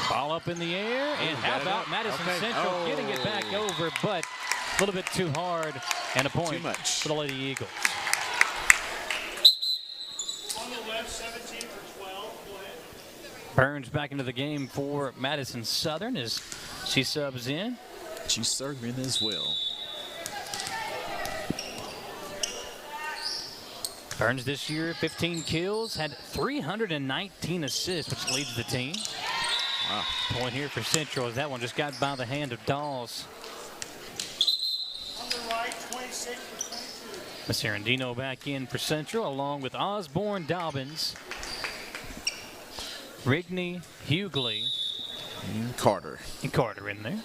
Ball up in the air, and how about Madison Central getting it back over, but a little bit too hard, and a point for the Lady Eagles. On the left, 17 for 12. Go ahead. Burns back into the game for Madison Southern as she subs in. She's serving as well. Burns this year, 15 kills, had 319 assists, which leads the team. Wow. Point here for Central as that one just got by the hand of Dawes. On the right, 26 for 22. Serendino back in for Central, along with Osborne, Dobbins, Rigney, Hughley, and Carter. And Carter in there.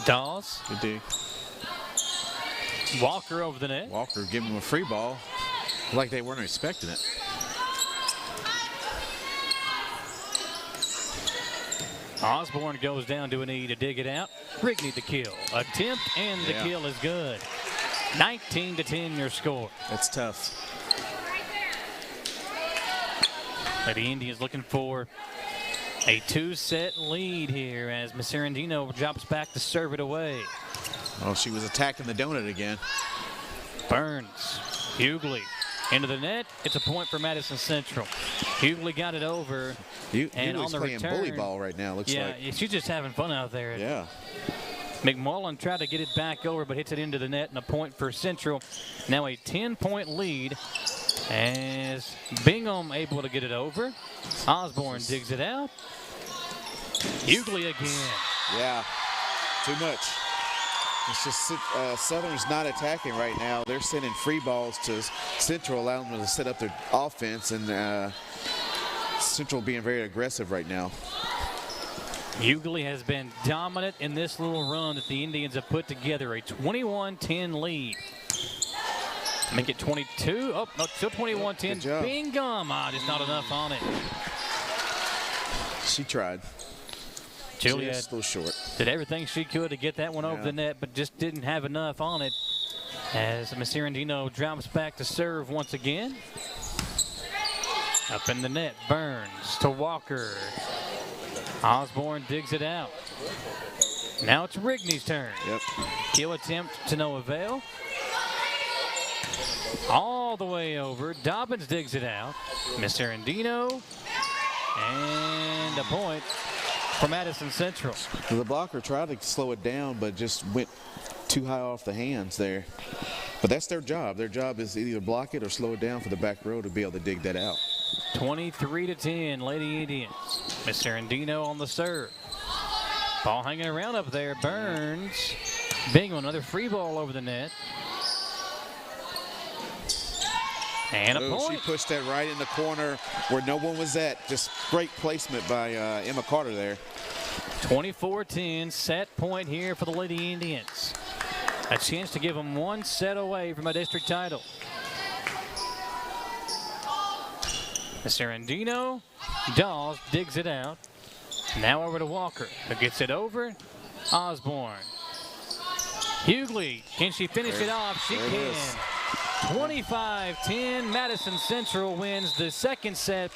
Dawes. Good dig. Walker over the net. Walker giving him a free ball like they weren't expecting it. Osborne goes down to a knee to dig it out. Rigney the kill. Attempt, and the kill is good. 19-10 your score. That's tough. Lady Indians looking for a 2-set lead here as Serendino drops back to serve it away. Oh, she was attacking the donut again. Burns, Hughley into the net. It's a point for Madison Central. Hughley got it over. And on the playing return, bully ball right now, looks like. Yeah, she's just having fun out there. Yeah. McMullen tried to get it back over, but hits it into the net, and a point for Central. Now a 10-point lead as Bingham able to get it over. Osborne digs it out. Hughley again. Yeah, too much. It's just Southern's not attacking right now. They're sending free balls to Central, allowing them to set up their offense, and Central being very aggressive right now. Hughley has been dominant in this little run that the Indians have put together. A 21-10 lead. Make it 22. Oh, no, still 21-10. Bingham. Just not enough on it. She tried. Julia just a little short. Did everything she could to get that one over the net, but just didn't have enough on it. As Macerandino drops back to serve once again. Up in the net, Burns to Walker. Osborne digs it out. Now it's Rigney's turn. Yep. Kill attempt to no avail. All the way over. Dobbins digs it out. Macerandino. And a point for Madison Central. The blocker tried to slow it down, but just went too high off the hands there. But that's their job. Their job is either block it or slow it down for the back row to be able to dig that out. 23-10, Lady Indians. Macerandino on the serve. Ball hanging around up there. Burns. Bingham, another free ball over the net. And a point. She pushed that right in the corner where no one was at. Just great placement by Emma Carter there. 24-10, set point here for the Lady Indians. A chance to give them one set away from a district title. Macerandino. Dawes digs it out. Now over to Walker, who gets it over. Osborne. Hughley, can she finish it off? She can. 25-10, Madison Central wins the second set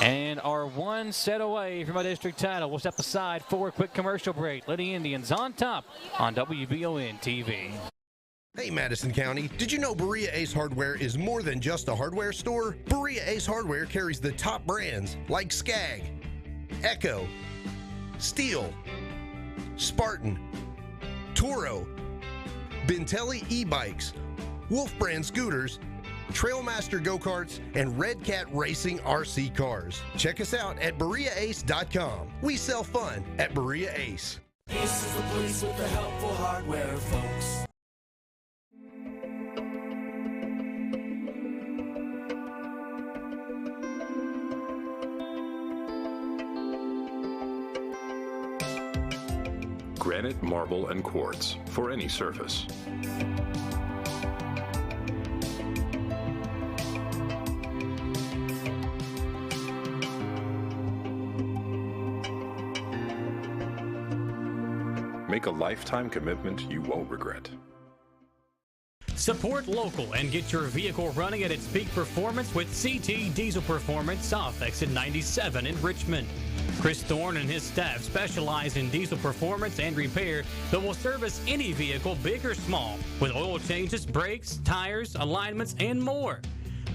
and are one set away from a district title. We'll step aside for a quick commercial break. Lady Indians on top on WBON TV. Hey Madison County, did you know Berea Ace Hardware is more than just a hardware store? Berea Ace Hardware carries the top brands like Skag, Echo, Steel, Spartan, Toro, Bentelli e-bikes, Wolf brand scooters, Trailmaster go-karts, and Red Cat Racing RC cars. Check us out at BereaAce.com. We sell fun at Berea Ace. Ace is the place with the helpful hardware, folks. Granite, marble, and quartz for any surface. Make a lifetime commitment you won't regret. Support local and get your vehicle running at its peak performance with CT Diesel Performance South Exit 97 in Richmond. Chris Thorne and his staff specialize in diesel performance and repair that will service any vehicle, big or small, with oil changes, brakes, tires, alignments, and more.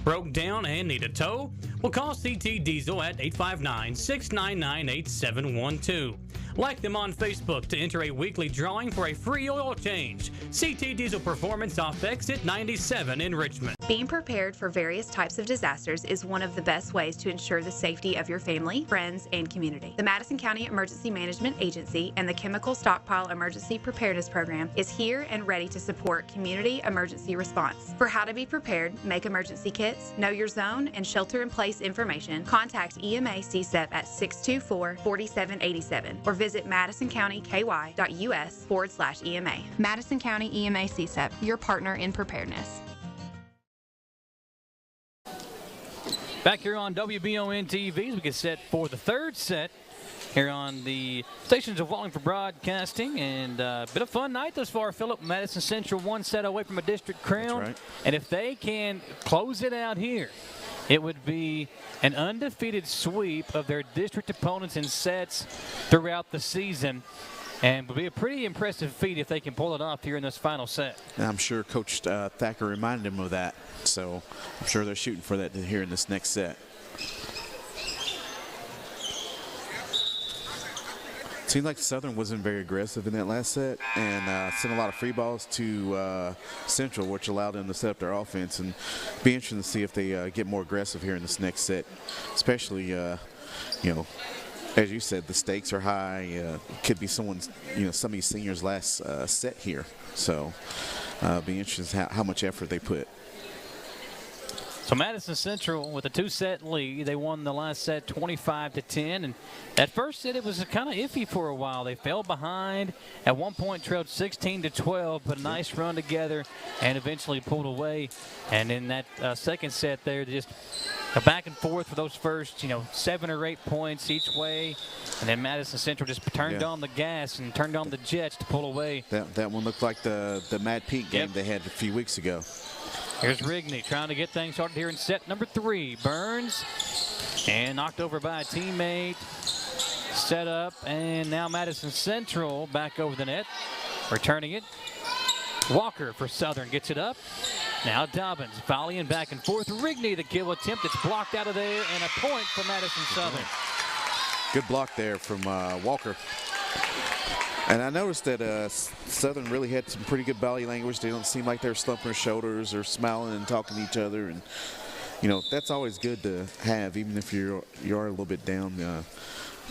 Broke down and need a tow? Well, call CT Diesel at 859-699-8712. Like them on Facebook to enter a weekly drawing for a free oil change. CT Diesel Performance off Exit 97 in Richmond. Being prepared for various types of disasters is one of the best ways to ensure the safety of your family, friends, and community. The Madison County Emergency Management Agency and the Chemical Stockpile Emergency Preparedness Program is here and ready to support community emergency response. For how to be prepared, make emergency kits, know your zone, and shelter-in-place information, contact EMA CSEP at 624-4787 or visit madisoncountyky.us/EMA. Madison County EMA CSEP, your partner in preparedness. Back here on WBON TV, as we get set for the third set here on the stations of Wallingford Broadcasting. And a bit of fun night thus far, Philip. Madison Central one set away from a district crown. That's right. And if they can close it out here, it would be an undefeated sweep of their district opponents in sets throughout the season. And would be a pretty impressive feat if they can pull it off here in this final set. And I'm sure Coach Thacker reminded him of that. So I'm sure they're shooting for that here in this next set. Seemed like Southern wasn't very aggressive in that last set and sent a lot of free balls to Central, which allowed them to set up their offense. And be interesting to see if they get more aggressive here in this next set, especially, you know, as you said, the stakes are high. Could be someone's, some of these seniors' last set here. So, be interesting how much effort they put. So Madison Central with a 2-set lead. They won the last set 25-10. And that first set, it was kind of iffy for a while. They fell behind. At one point, trailed 16-12, but a nice run together and eventually pulled away. And in that second set there, just a back and forth for those first, 7 or 8 points each way. And then Madison Central just turned on the gas and turned on the jets to pull away. That one looked like the Mad Pete game they had a few weeks ago. Here's Rigney trying to get things started here in set number 3. Burns, and knocked over by a teammate. Set up, and now Madison Central back over the net. Returning it. Walker for Southern gets it up. Now Dobbins volleying back and forth. Rigney, the kill attempt. It's blocked out of there, and a point for Madison Southern. Good block there from Walker. And I noticed that Southern really had some pretty good body language. They don't seem like they're slumping their shoulders or smiling and talking to each other. And, that's always good to have, even if you are a little bit down,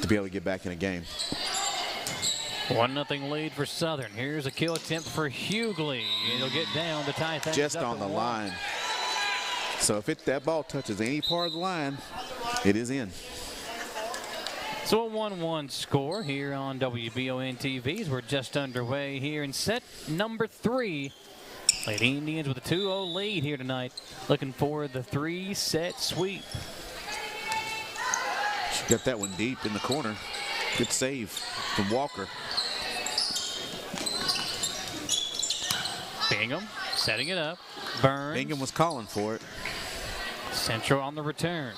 to be able to get back in a game. 1-0 lead for Southern. Here's a kill attempt for Hughley. It'll get down to tie things just up on the 1. line. So if that ball touches any part of the line, it is in. So a 1-1 score here on WBON TV as we're just underway here in set number 3. Lady Indians with a 2-0 lead here tonight, looking for the 3-set sweep. She got that one deep in the corner. Good save from Walker. Bingham setting it up. Burns. Bingham was calling for it. Central on the return.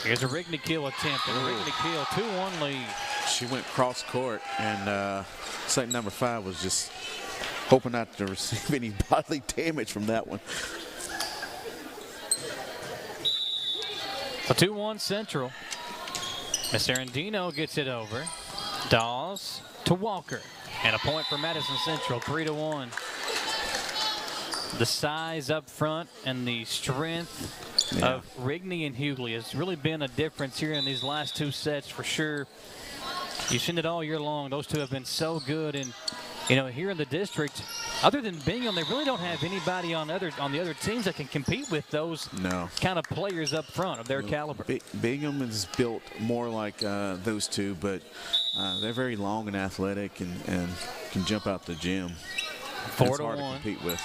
Here's a Rigney kill attempt, and a Rigney kill, 2-1 lead. She went cross court, and set number 5 was just hoping not to receive any bodily damage from that one. So 2-1 Central. Miss Arendino gets it over. Dawes to Walker, and a point for Madison Central, 3-1. The size up front and the strength of Rigney and Hughley has really been a difference here in these last 2 sets for sure. You've seen it all year long. Those two have been so good, and here in the district, other than Bingham, they really don't have anybody on the other teams that can compete with those kind of players up front of their caliber. Bingham is built more like those two, but they're very long and athletic and can jump out the gym. 4-1. It's hard to compete with.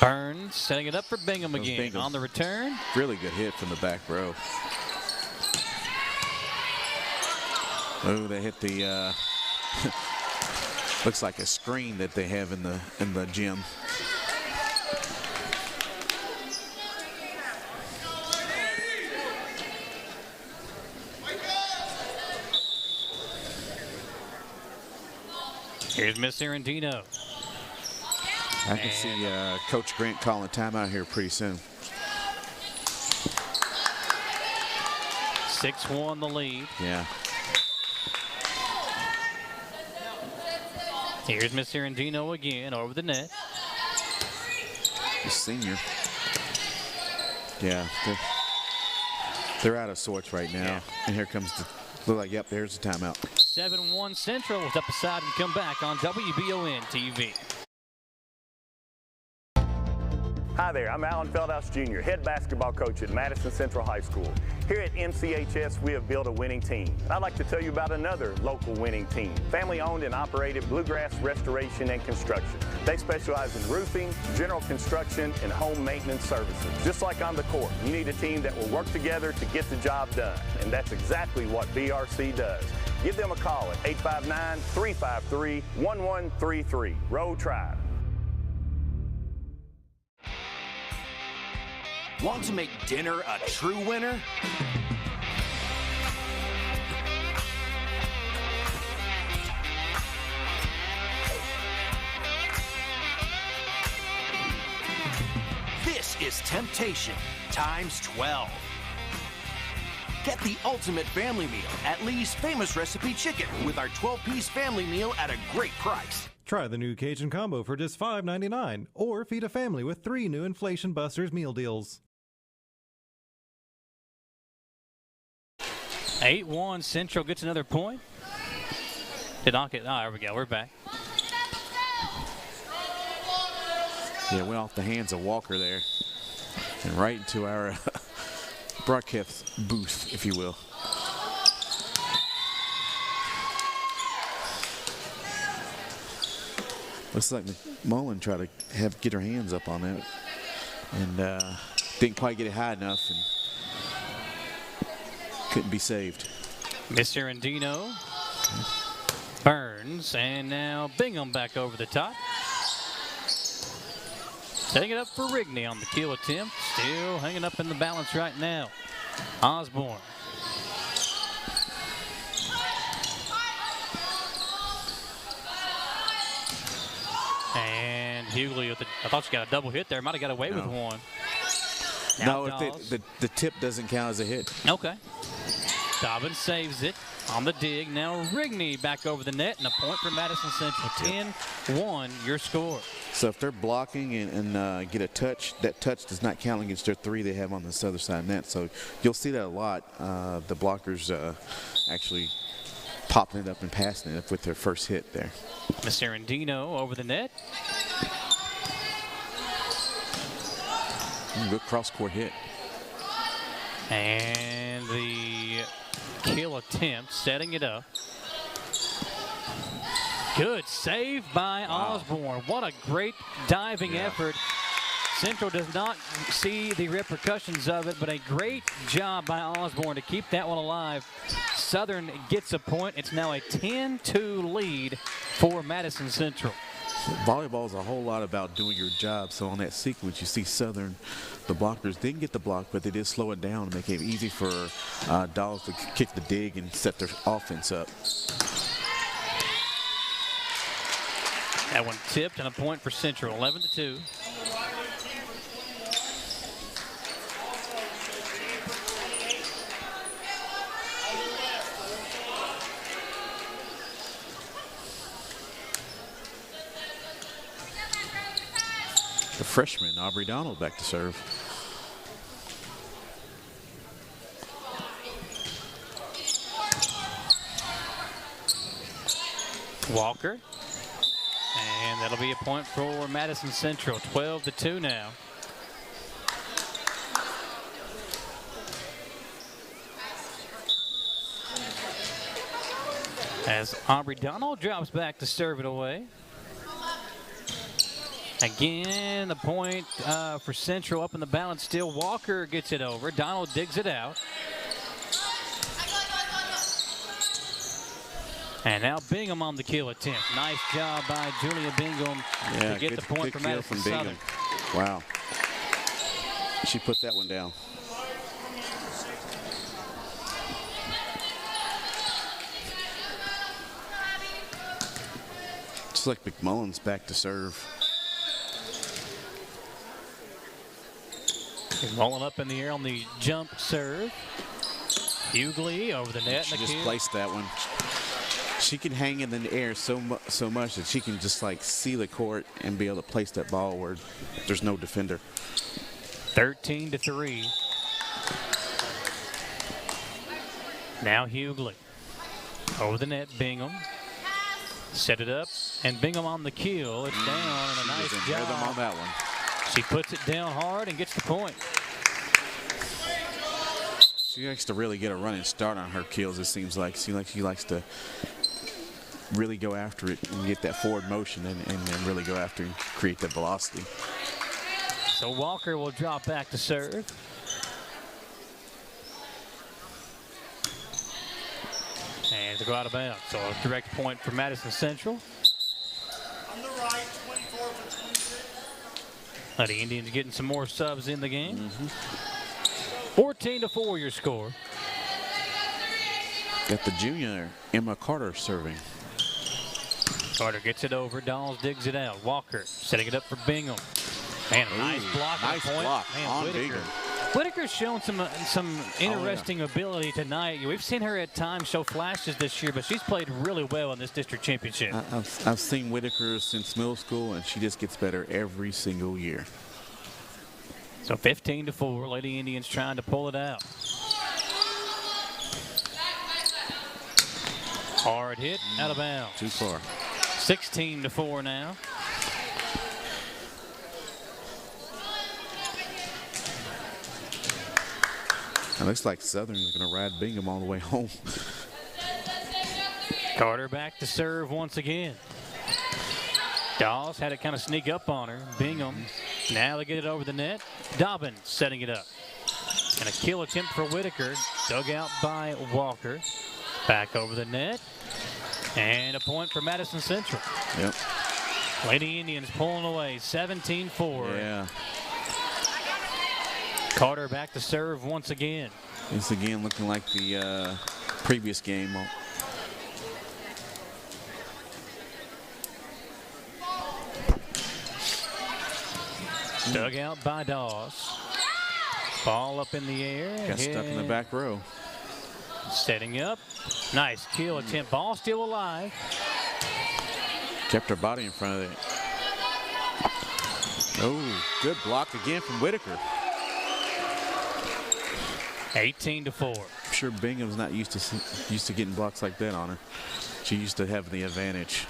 Burns setting it up for Bingham again. Bingham. On the return. Really good hit from the back row. Oh, they hit the looks like a screen that they have in the gym. Here's Miss Arendino. I can see Coach Grant calling timeout here pretty soon. 6-1 the lead. Yeah. Here's Miss Arendino again over the net. The senior. Yeah, they're out of sorts right now. Yeah. And here comes look like, yep, there's the timeout. 7-1 Central will step aside and come back on WBON TV. Hi there, I'm Alan Feldhouse Jr., head basketball coach at Madison Central High School. Here at MCHS, we have built a winning team. I'd like to tell you about another local winning team, family-owned and operated Bluegrass Restoration and Construction. They specialize in roofing, general construction, and home maintenance services. Just like on the court, you need a team that will work together to get the job done, and that's exactly what BRC does. Give them a call at 859-353-1133. Row Tribe. Want to make dinner a true winner? This is temptation times 12. Get the ultimate family meal at Lee's Famous Recipe Chicken with our 12-piece family meal at a great price. Try the new Cajun Combo for just $5.99 or feed a family with 3 new Inflation Busters meal deals. 8-1, Central gets another point. Did not get, there we go, we're back. Yeah, went off the hands of Walker there. And right into our broadcast booth, if you will. Looks like McMullen tried to get her hands up on that. And didn't quite get it high enough and couldn't be saved. Miss Arendino. Burns, and now Bingham back over the top. Setting it up for Rigney on the kill attempt. Still hanging up in the balance right now. Osborne. And Hughley with I thought she got a double hit there. Might have got away with one. Now no, the tip doesn't count as a hit. Okay. Dobbins saves it on the dig. Now Rigney back over the net, and a point for Madison Central. 10-1, your score. So if they're blocking and get a touch, that touch does not count against their 3 they have on this other side of net. So you'll see that a lot. The blockers actually popping it up and passing it up with their first hit there. Miss Arendino over the net. Good cross-court hit. And the kill attempt, setting it up. Good save by Osborne. What a great diving effort. Central does not see the repercussions of it, but a great job by Osborne to keep that one alive. Southern gets a point. It's now a 10-2 lead for Madison Central. Volleyball is a whole lot about doing your job. So on that sequence, you see Southern, the blockers didn't get the block, but they did slow it down to make it easy for Dolls to kick the dig and set their offense up. That one tipped and a point for Central, 11-2. The freshman, Aubrey Donald, back to serve. Walker. And that'll be a point for Madison Central, 12-2 now. As Aubrey Donald drops back to serve it away. Again, the point for Central up in the balance still. Walker gets it over. Donald digs it out. And now Bingham on the kill attempt. Nice job by Julia Bingham to get the point for Madison Southern. Wow. She put that one down. Just like McMullen's back to serve. Rolling up in the air on the jump serve. Hughley over the net. She just placed that one. She can hang in the air so much that she can just like see the court and be able to place that ball where there's no defender. 13-3. Now Hughley over the net. Bingham set it up, and Bingham on the kill. It's down, and a nice job. Rhythm on that one. She puts it down hard and gets the point. She likes to really get a running start on her kills, it seems like. She likes to really go after it and get that forward motion and really go after and create that velocity. So Walker will drop back to serve. And to go out of bounds. So a direct point for Madison Central. On the right, 24 for 26. The Indians getting some more subs in the game. 14-4 your score. Got the junior Emma Carter serving. Carter gets it over. Dolls digs it out. Walker setting it up for Bingham. And a nice block. Nice block on Bingham. Whitaker's shown some interesting ability tonight. We've seen her at times show flashes this year, but she's played really well in this district championship. I've seen Whitaker since middle school, and she just gets better every single year. So 15-4, Lady Indians trying to pull it out. Hard hit, out of bounds. Too far. 16-4 now. It looks like Southern is going to ride Bingham all the way home. Carter back to serve once again. Dawes had to kind of sneak up on her. Bingham, now they get it over the net. Dobbins setting it up. And a kill attempt for Whitaker. Dug out by Walker. Back over the net. And a point for Madison Central. Yep. Lady Indians pulling away, 17-4. Yeah. Carter back to serve once again. This again looking like the previous game. Dug out by Dawes. Ball up in the air. Got stuck in the back row. Setting up. Nice kill attempt. Ball still alive. Kept her body in front of it. Oh, good block again from Whitaker. 18-4. I'm sure Bingham's not used to getting blocks like that on her. She used to have the advantage.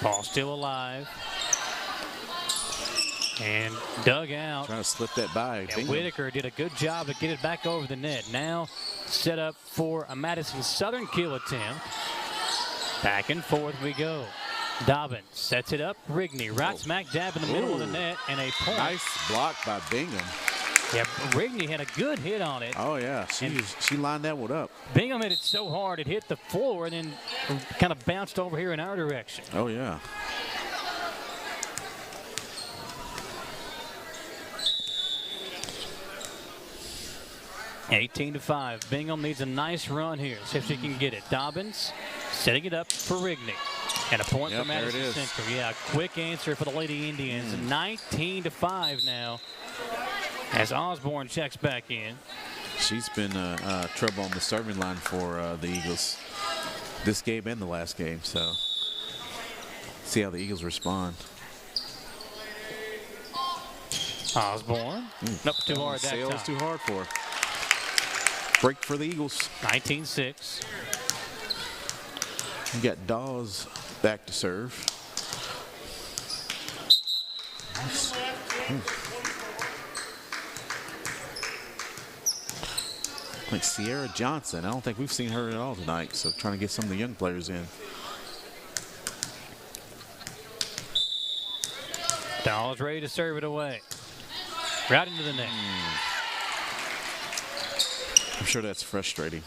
Ball still alive. And dug out. Trying to slip that by. And Whitaker did a good job to get it back over the net. Now set up for a Madison Southern kill attempt. Back and forth we go. Dobbins sets it up. Rigney right smack dab in the middle of the net, and a point. Nice block by Bingham. Yeah, Rigney had a good hit on it. Oh, yeah. She lined that one up. Bingham hit it so hard it hit the floor and then kind of bounced over here in our direction. Oh, yeah. (18-5). Bingham needs a nice run here. See if she can get it. Dobbins setting it up for Rigney. And a point for Madison Central. Yeah, quick answer for the Lady Indians. 19-5 now as Osborne checks back in. She's been trouble on the serving line for the Eagles this game and the last game. So see how the Eagles respond. Osborne. Nope, too hard that Sails time. too hard for her. Break for the Eagles. 19-6. You got Dawes back to serve. Like Sierra Johnson. I don't think we've seen her at all tonight, so trying to get some of the young players in. Dawes ready to serve it away. Right into the net. I'm sure that's frustrating.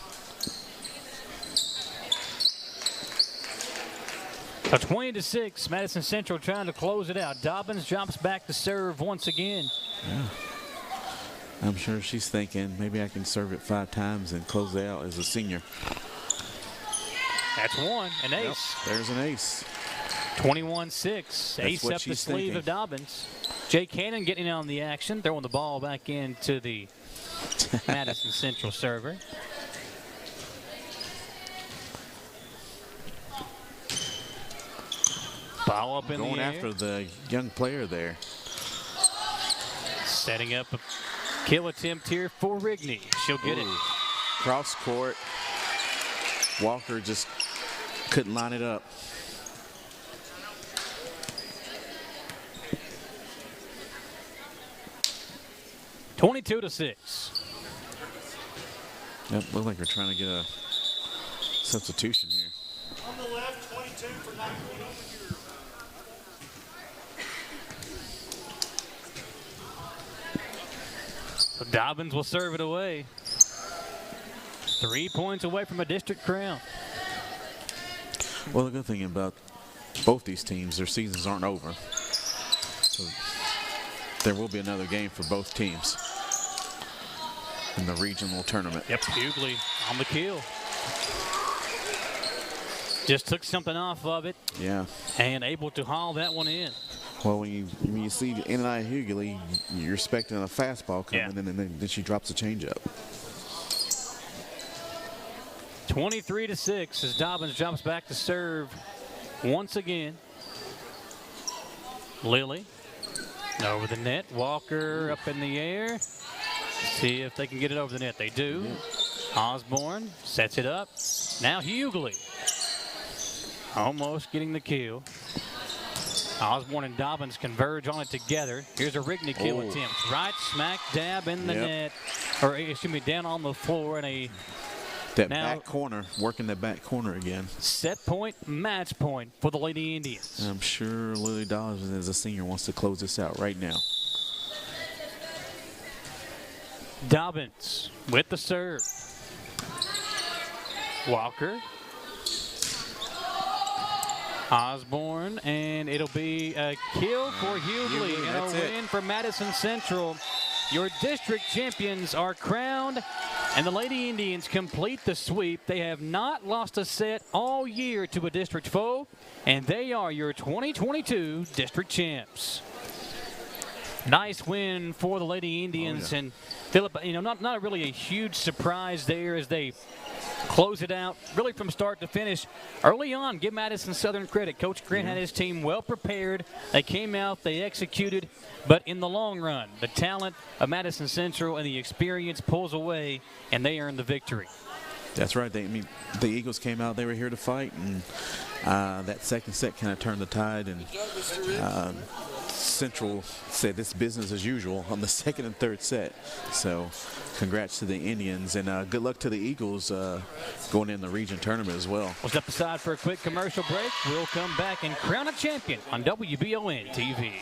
So 20-6, Madison Central trying to close it out. Dobbins drops back to serve once again. Yeah. I'm sure she's thinking maybe I can serve it 5 times and close it out as a senior. That's one, an ace. Yep, there's an ace. 21-6, ace up the sleeve of Dobbins. Jake Cannon getting in on the action, throwing the ball back into the Madison Central server. Ball up in the air. Going after the young player there. Setting up a kill attempt here for Rigney. She'll get it. Cross court. Walker just couldn't line it up. (22-6). Yep, look like we're trying to get a substitution here. On the left, 22 for 19. So Dobbins will serve it away. 3 points away from a district crown. Well, the good thing about both these teams, their seasons aren't over. So there will be another game for both teams in the regional tournament. Yep, Hughley on the kill. Just took something off of it. Yeah. And able to haul that one in. Well, when you see N.I. Hughley, you're expecting a fastball coming in, and then she drops a changeup. 23-6 as Dobbins jumps back to serve once again. Lilly over the net. Walker up in the air. See if they can get it over the net. They do. Osborne sets it up. Now Hughley almost getting the kill. Osborne and Dobbins converge on it together. Here's a Rigney kill attempt. Right smack dab in the net. Or excuse me, down on the floor. And that back corner, working the back corner again. Set point, match point for the Lady Indians. I'm sure Lily Dobbins, as a senior, wants to close this out right now. Dobbins with the serve. Walker. Osborne, and it'll be a kill for Hughley and a win for Madison Central. Your district champions are crowned, and the Lady Indians complete the sweep. They have not lost a set all year to a district foe, and they are your 2022 district champs. Nice win for the Lady Indians, and Philip, not really a huge surprise there as they close it out really from start to finish. Early on, give Madison Southern credit. Coach Grant had his team well prepared. They came out, they executed, but in the long run, the talent of Madison Central and the experience pulls away, and they earn the victory. That's right. The Eagles came out, they were here to fight, and that second set kind of turned the tide, and Central said this business as usual on the second and third set. So congrats to the Indians, and good luck to the Eagles going in the region tournament as well. We'll step aside for a quick commercial break. We'll come back and crown a champion on WBON TV.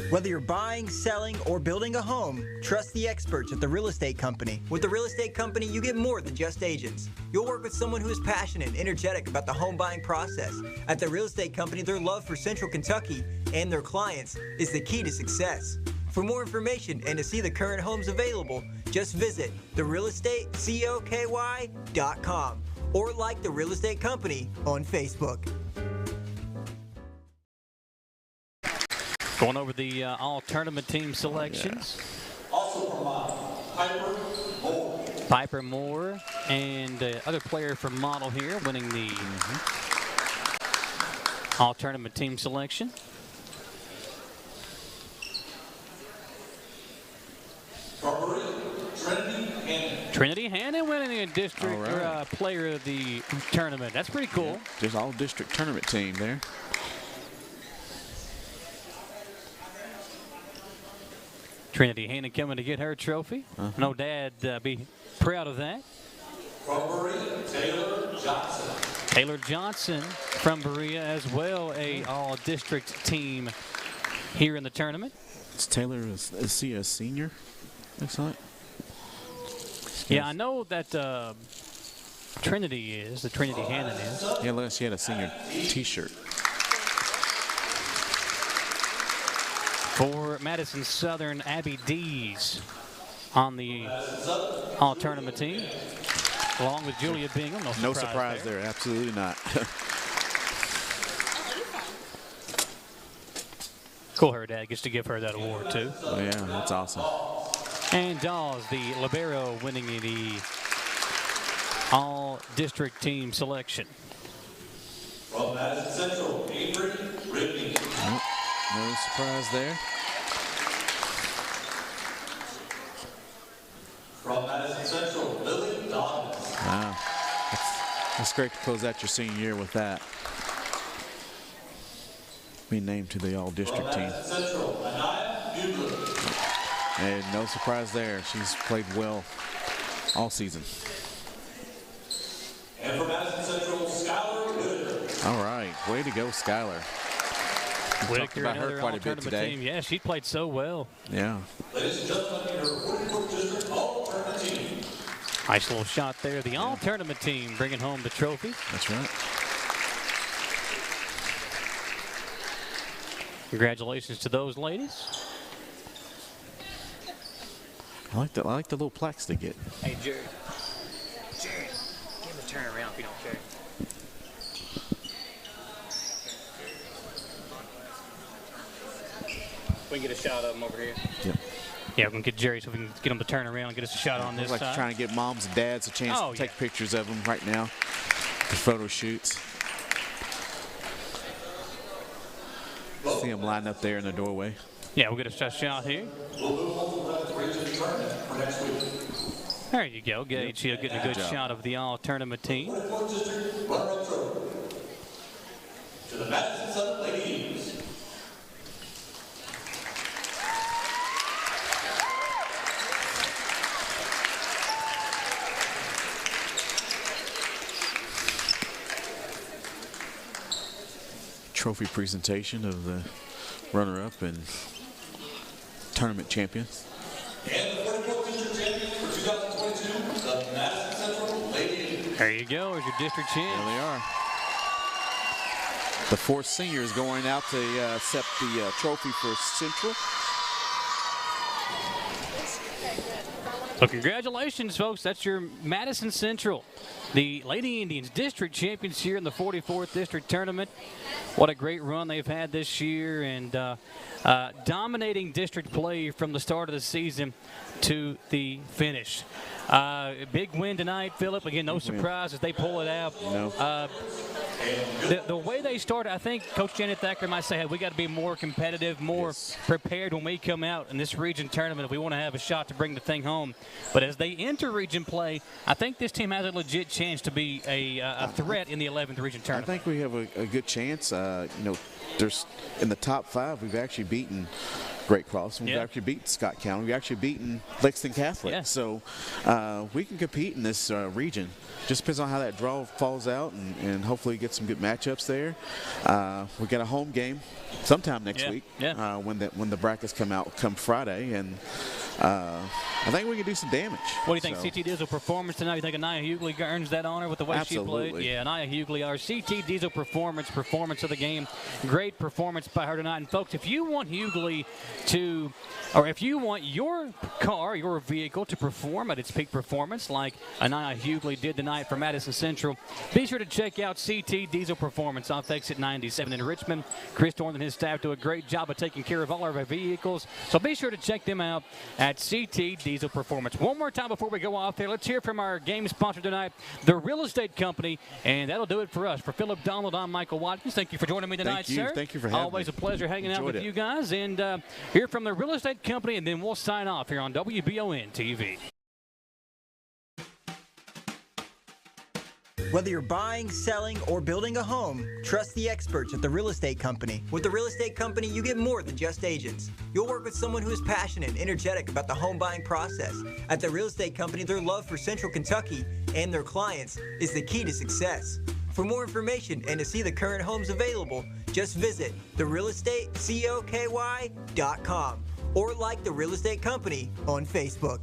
Whether you're buying, selling, or building a home, trust the experts at The Real Estate Company. With The Real Estate Company, you get more than just agents. You'll work with someone who is passionate and energetic about the home buying process. At The Real Estate Company, their love for Central Kentucky and their clients is the key to success. For more information and to see the current homes available, just visit therealestatecoky.com or like The Real Estate Company on Facebook. Going over the all-tournament team selections. Also from Piper Moore and other player from Model here winning the all-tournament team selection. Trinity Hannon winning the district player of the tournament. That's pretty cool. There's all-district tournament team there. Trinity Hannon coming to get her trophy. I know Dad be proud of that. Taylor Johnson from Berea as well, a all-district team here in the tournament. Is Taylor, is he a senior? Looks like. Yeah, I know that Trinity is. The Trinity Hannon is. Yeah, unless she had a senior T-shirt. For Madison Southern, Abby Dees on the all-tournament team, along with Julia Bingham. No surprise there. Absolutely not. Cool, her dad gets to give her that award, too. Oh, yeah, that's awesome. And Dawes, the libero, winning the all-district team selection. From Madison Central, Avery Rigney. No surprise there. From Madison Central, Lily Dobbins. Wow. That's great to close out your senior year with that. Being named to the all-district team. Central, Anaya Bugler. And no surprise there. She's played well all season. And from Madison Central, Skylar Whitaker. All right. Way to go, Skylar. Whitaker, about her quite a bit today. Team. Yeah, she played so well. Yeah. Ladies and gentlemen, your 44th District All-Tournament team. Nice little shot there. The all-tournament team bringing home the trophy. That's right. Congratulations to those ladies. I like the little plaques they get. Hey, Jared, give him a turn around if you don't care. We can get a shot of them over here. Yep. Yeah, we're going to get Jerry so we can get him to turn around and get us a shot on this Looks like side. trying to get moms and dads a chance to take pictures of them right now for photo shoots. See them lined up there in the doorway. Yeah, we'll get a shot here. There you go. Gage Hill getting a good shot of the all-tournament team. To the Madison Southern Lady Eagles. Trophy presentation of the runner-up and tournament champions. And the 44th district champion for 2022, the Madison Central Lady Eagles. There you go. There's your district champ. There they are. The 4 seniors going out to accept the trophy for Central. So congratulations, folks. That's your Madison Central, the Lady Indians district champions here in the 44th district tournament. What a great run they've had this year, and dominating district play from the start of the season to the finish. Big win tonight, Philip. Again, no surprise as they pull it out. No. The way they started, I think Coach Janet Thacker might say, hey, we got to be more competitive, more prepared when we come out in this region tournament if we want to have a shot to bring the thing home. But as they enter region play, I think this team has a legit chance to be a threat in the 11th region tournament. I think we have a good chance. There's in the top 5, we've actually beaten Great Cross. We've actually beaten Scott County. We've actually beaten Lexington Catholic. Yeah. So we can compete in this region. Just depends on how that draw falls out, and hopefully get some good matchups there. We got a home game sometime next week when the brackets come Friday, and I think we can do some damage. What do you think, CT Diesel performance tonight? You think Anaya Hughley earns that honor with the way she played? Yeah, Anaya Hughley, our CT Diesel performance of the game. Great performance by her tonight. And folks, if you want Hughley to, or if you want your car, your vehicle to perform at its peak performance like Anaya Hughley did tonight for Madison Central, be sure to check out CT Diesel Performance off exit 97 in Richmond. Chris Thorne and his staff do a great job of taking care of all of our vehicles, so be sure to check them out at CT Diesel Performance. One more time before we go off there, let's hear from our game sponsor tonight, the Real Estate Company, and that'll do it for us. For Philip Donald, I'm Michael Watkins. Thank you for joining me tonight, sir. Thank you for having me. Always a pleasure hanging out with it. you guys, and hear from the Real Estate Company, and then we'll sign off here on WBON TV. Whether you're buying, selling, or building a home, trust the experts at the Real Estate Company. With the Real Estate Company, you get more than just agents. You'll work with someone who is passionate and energetic about the home buying process. At the Real Estate Company, their love for Central Kentucky and their clients is the key to success. For more information and to see the current homes available, just visit therealestatecoky.com or like the Real Estate Company on Facebook.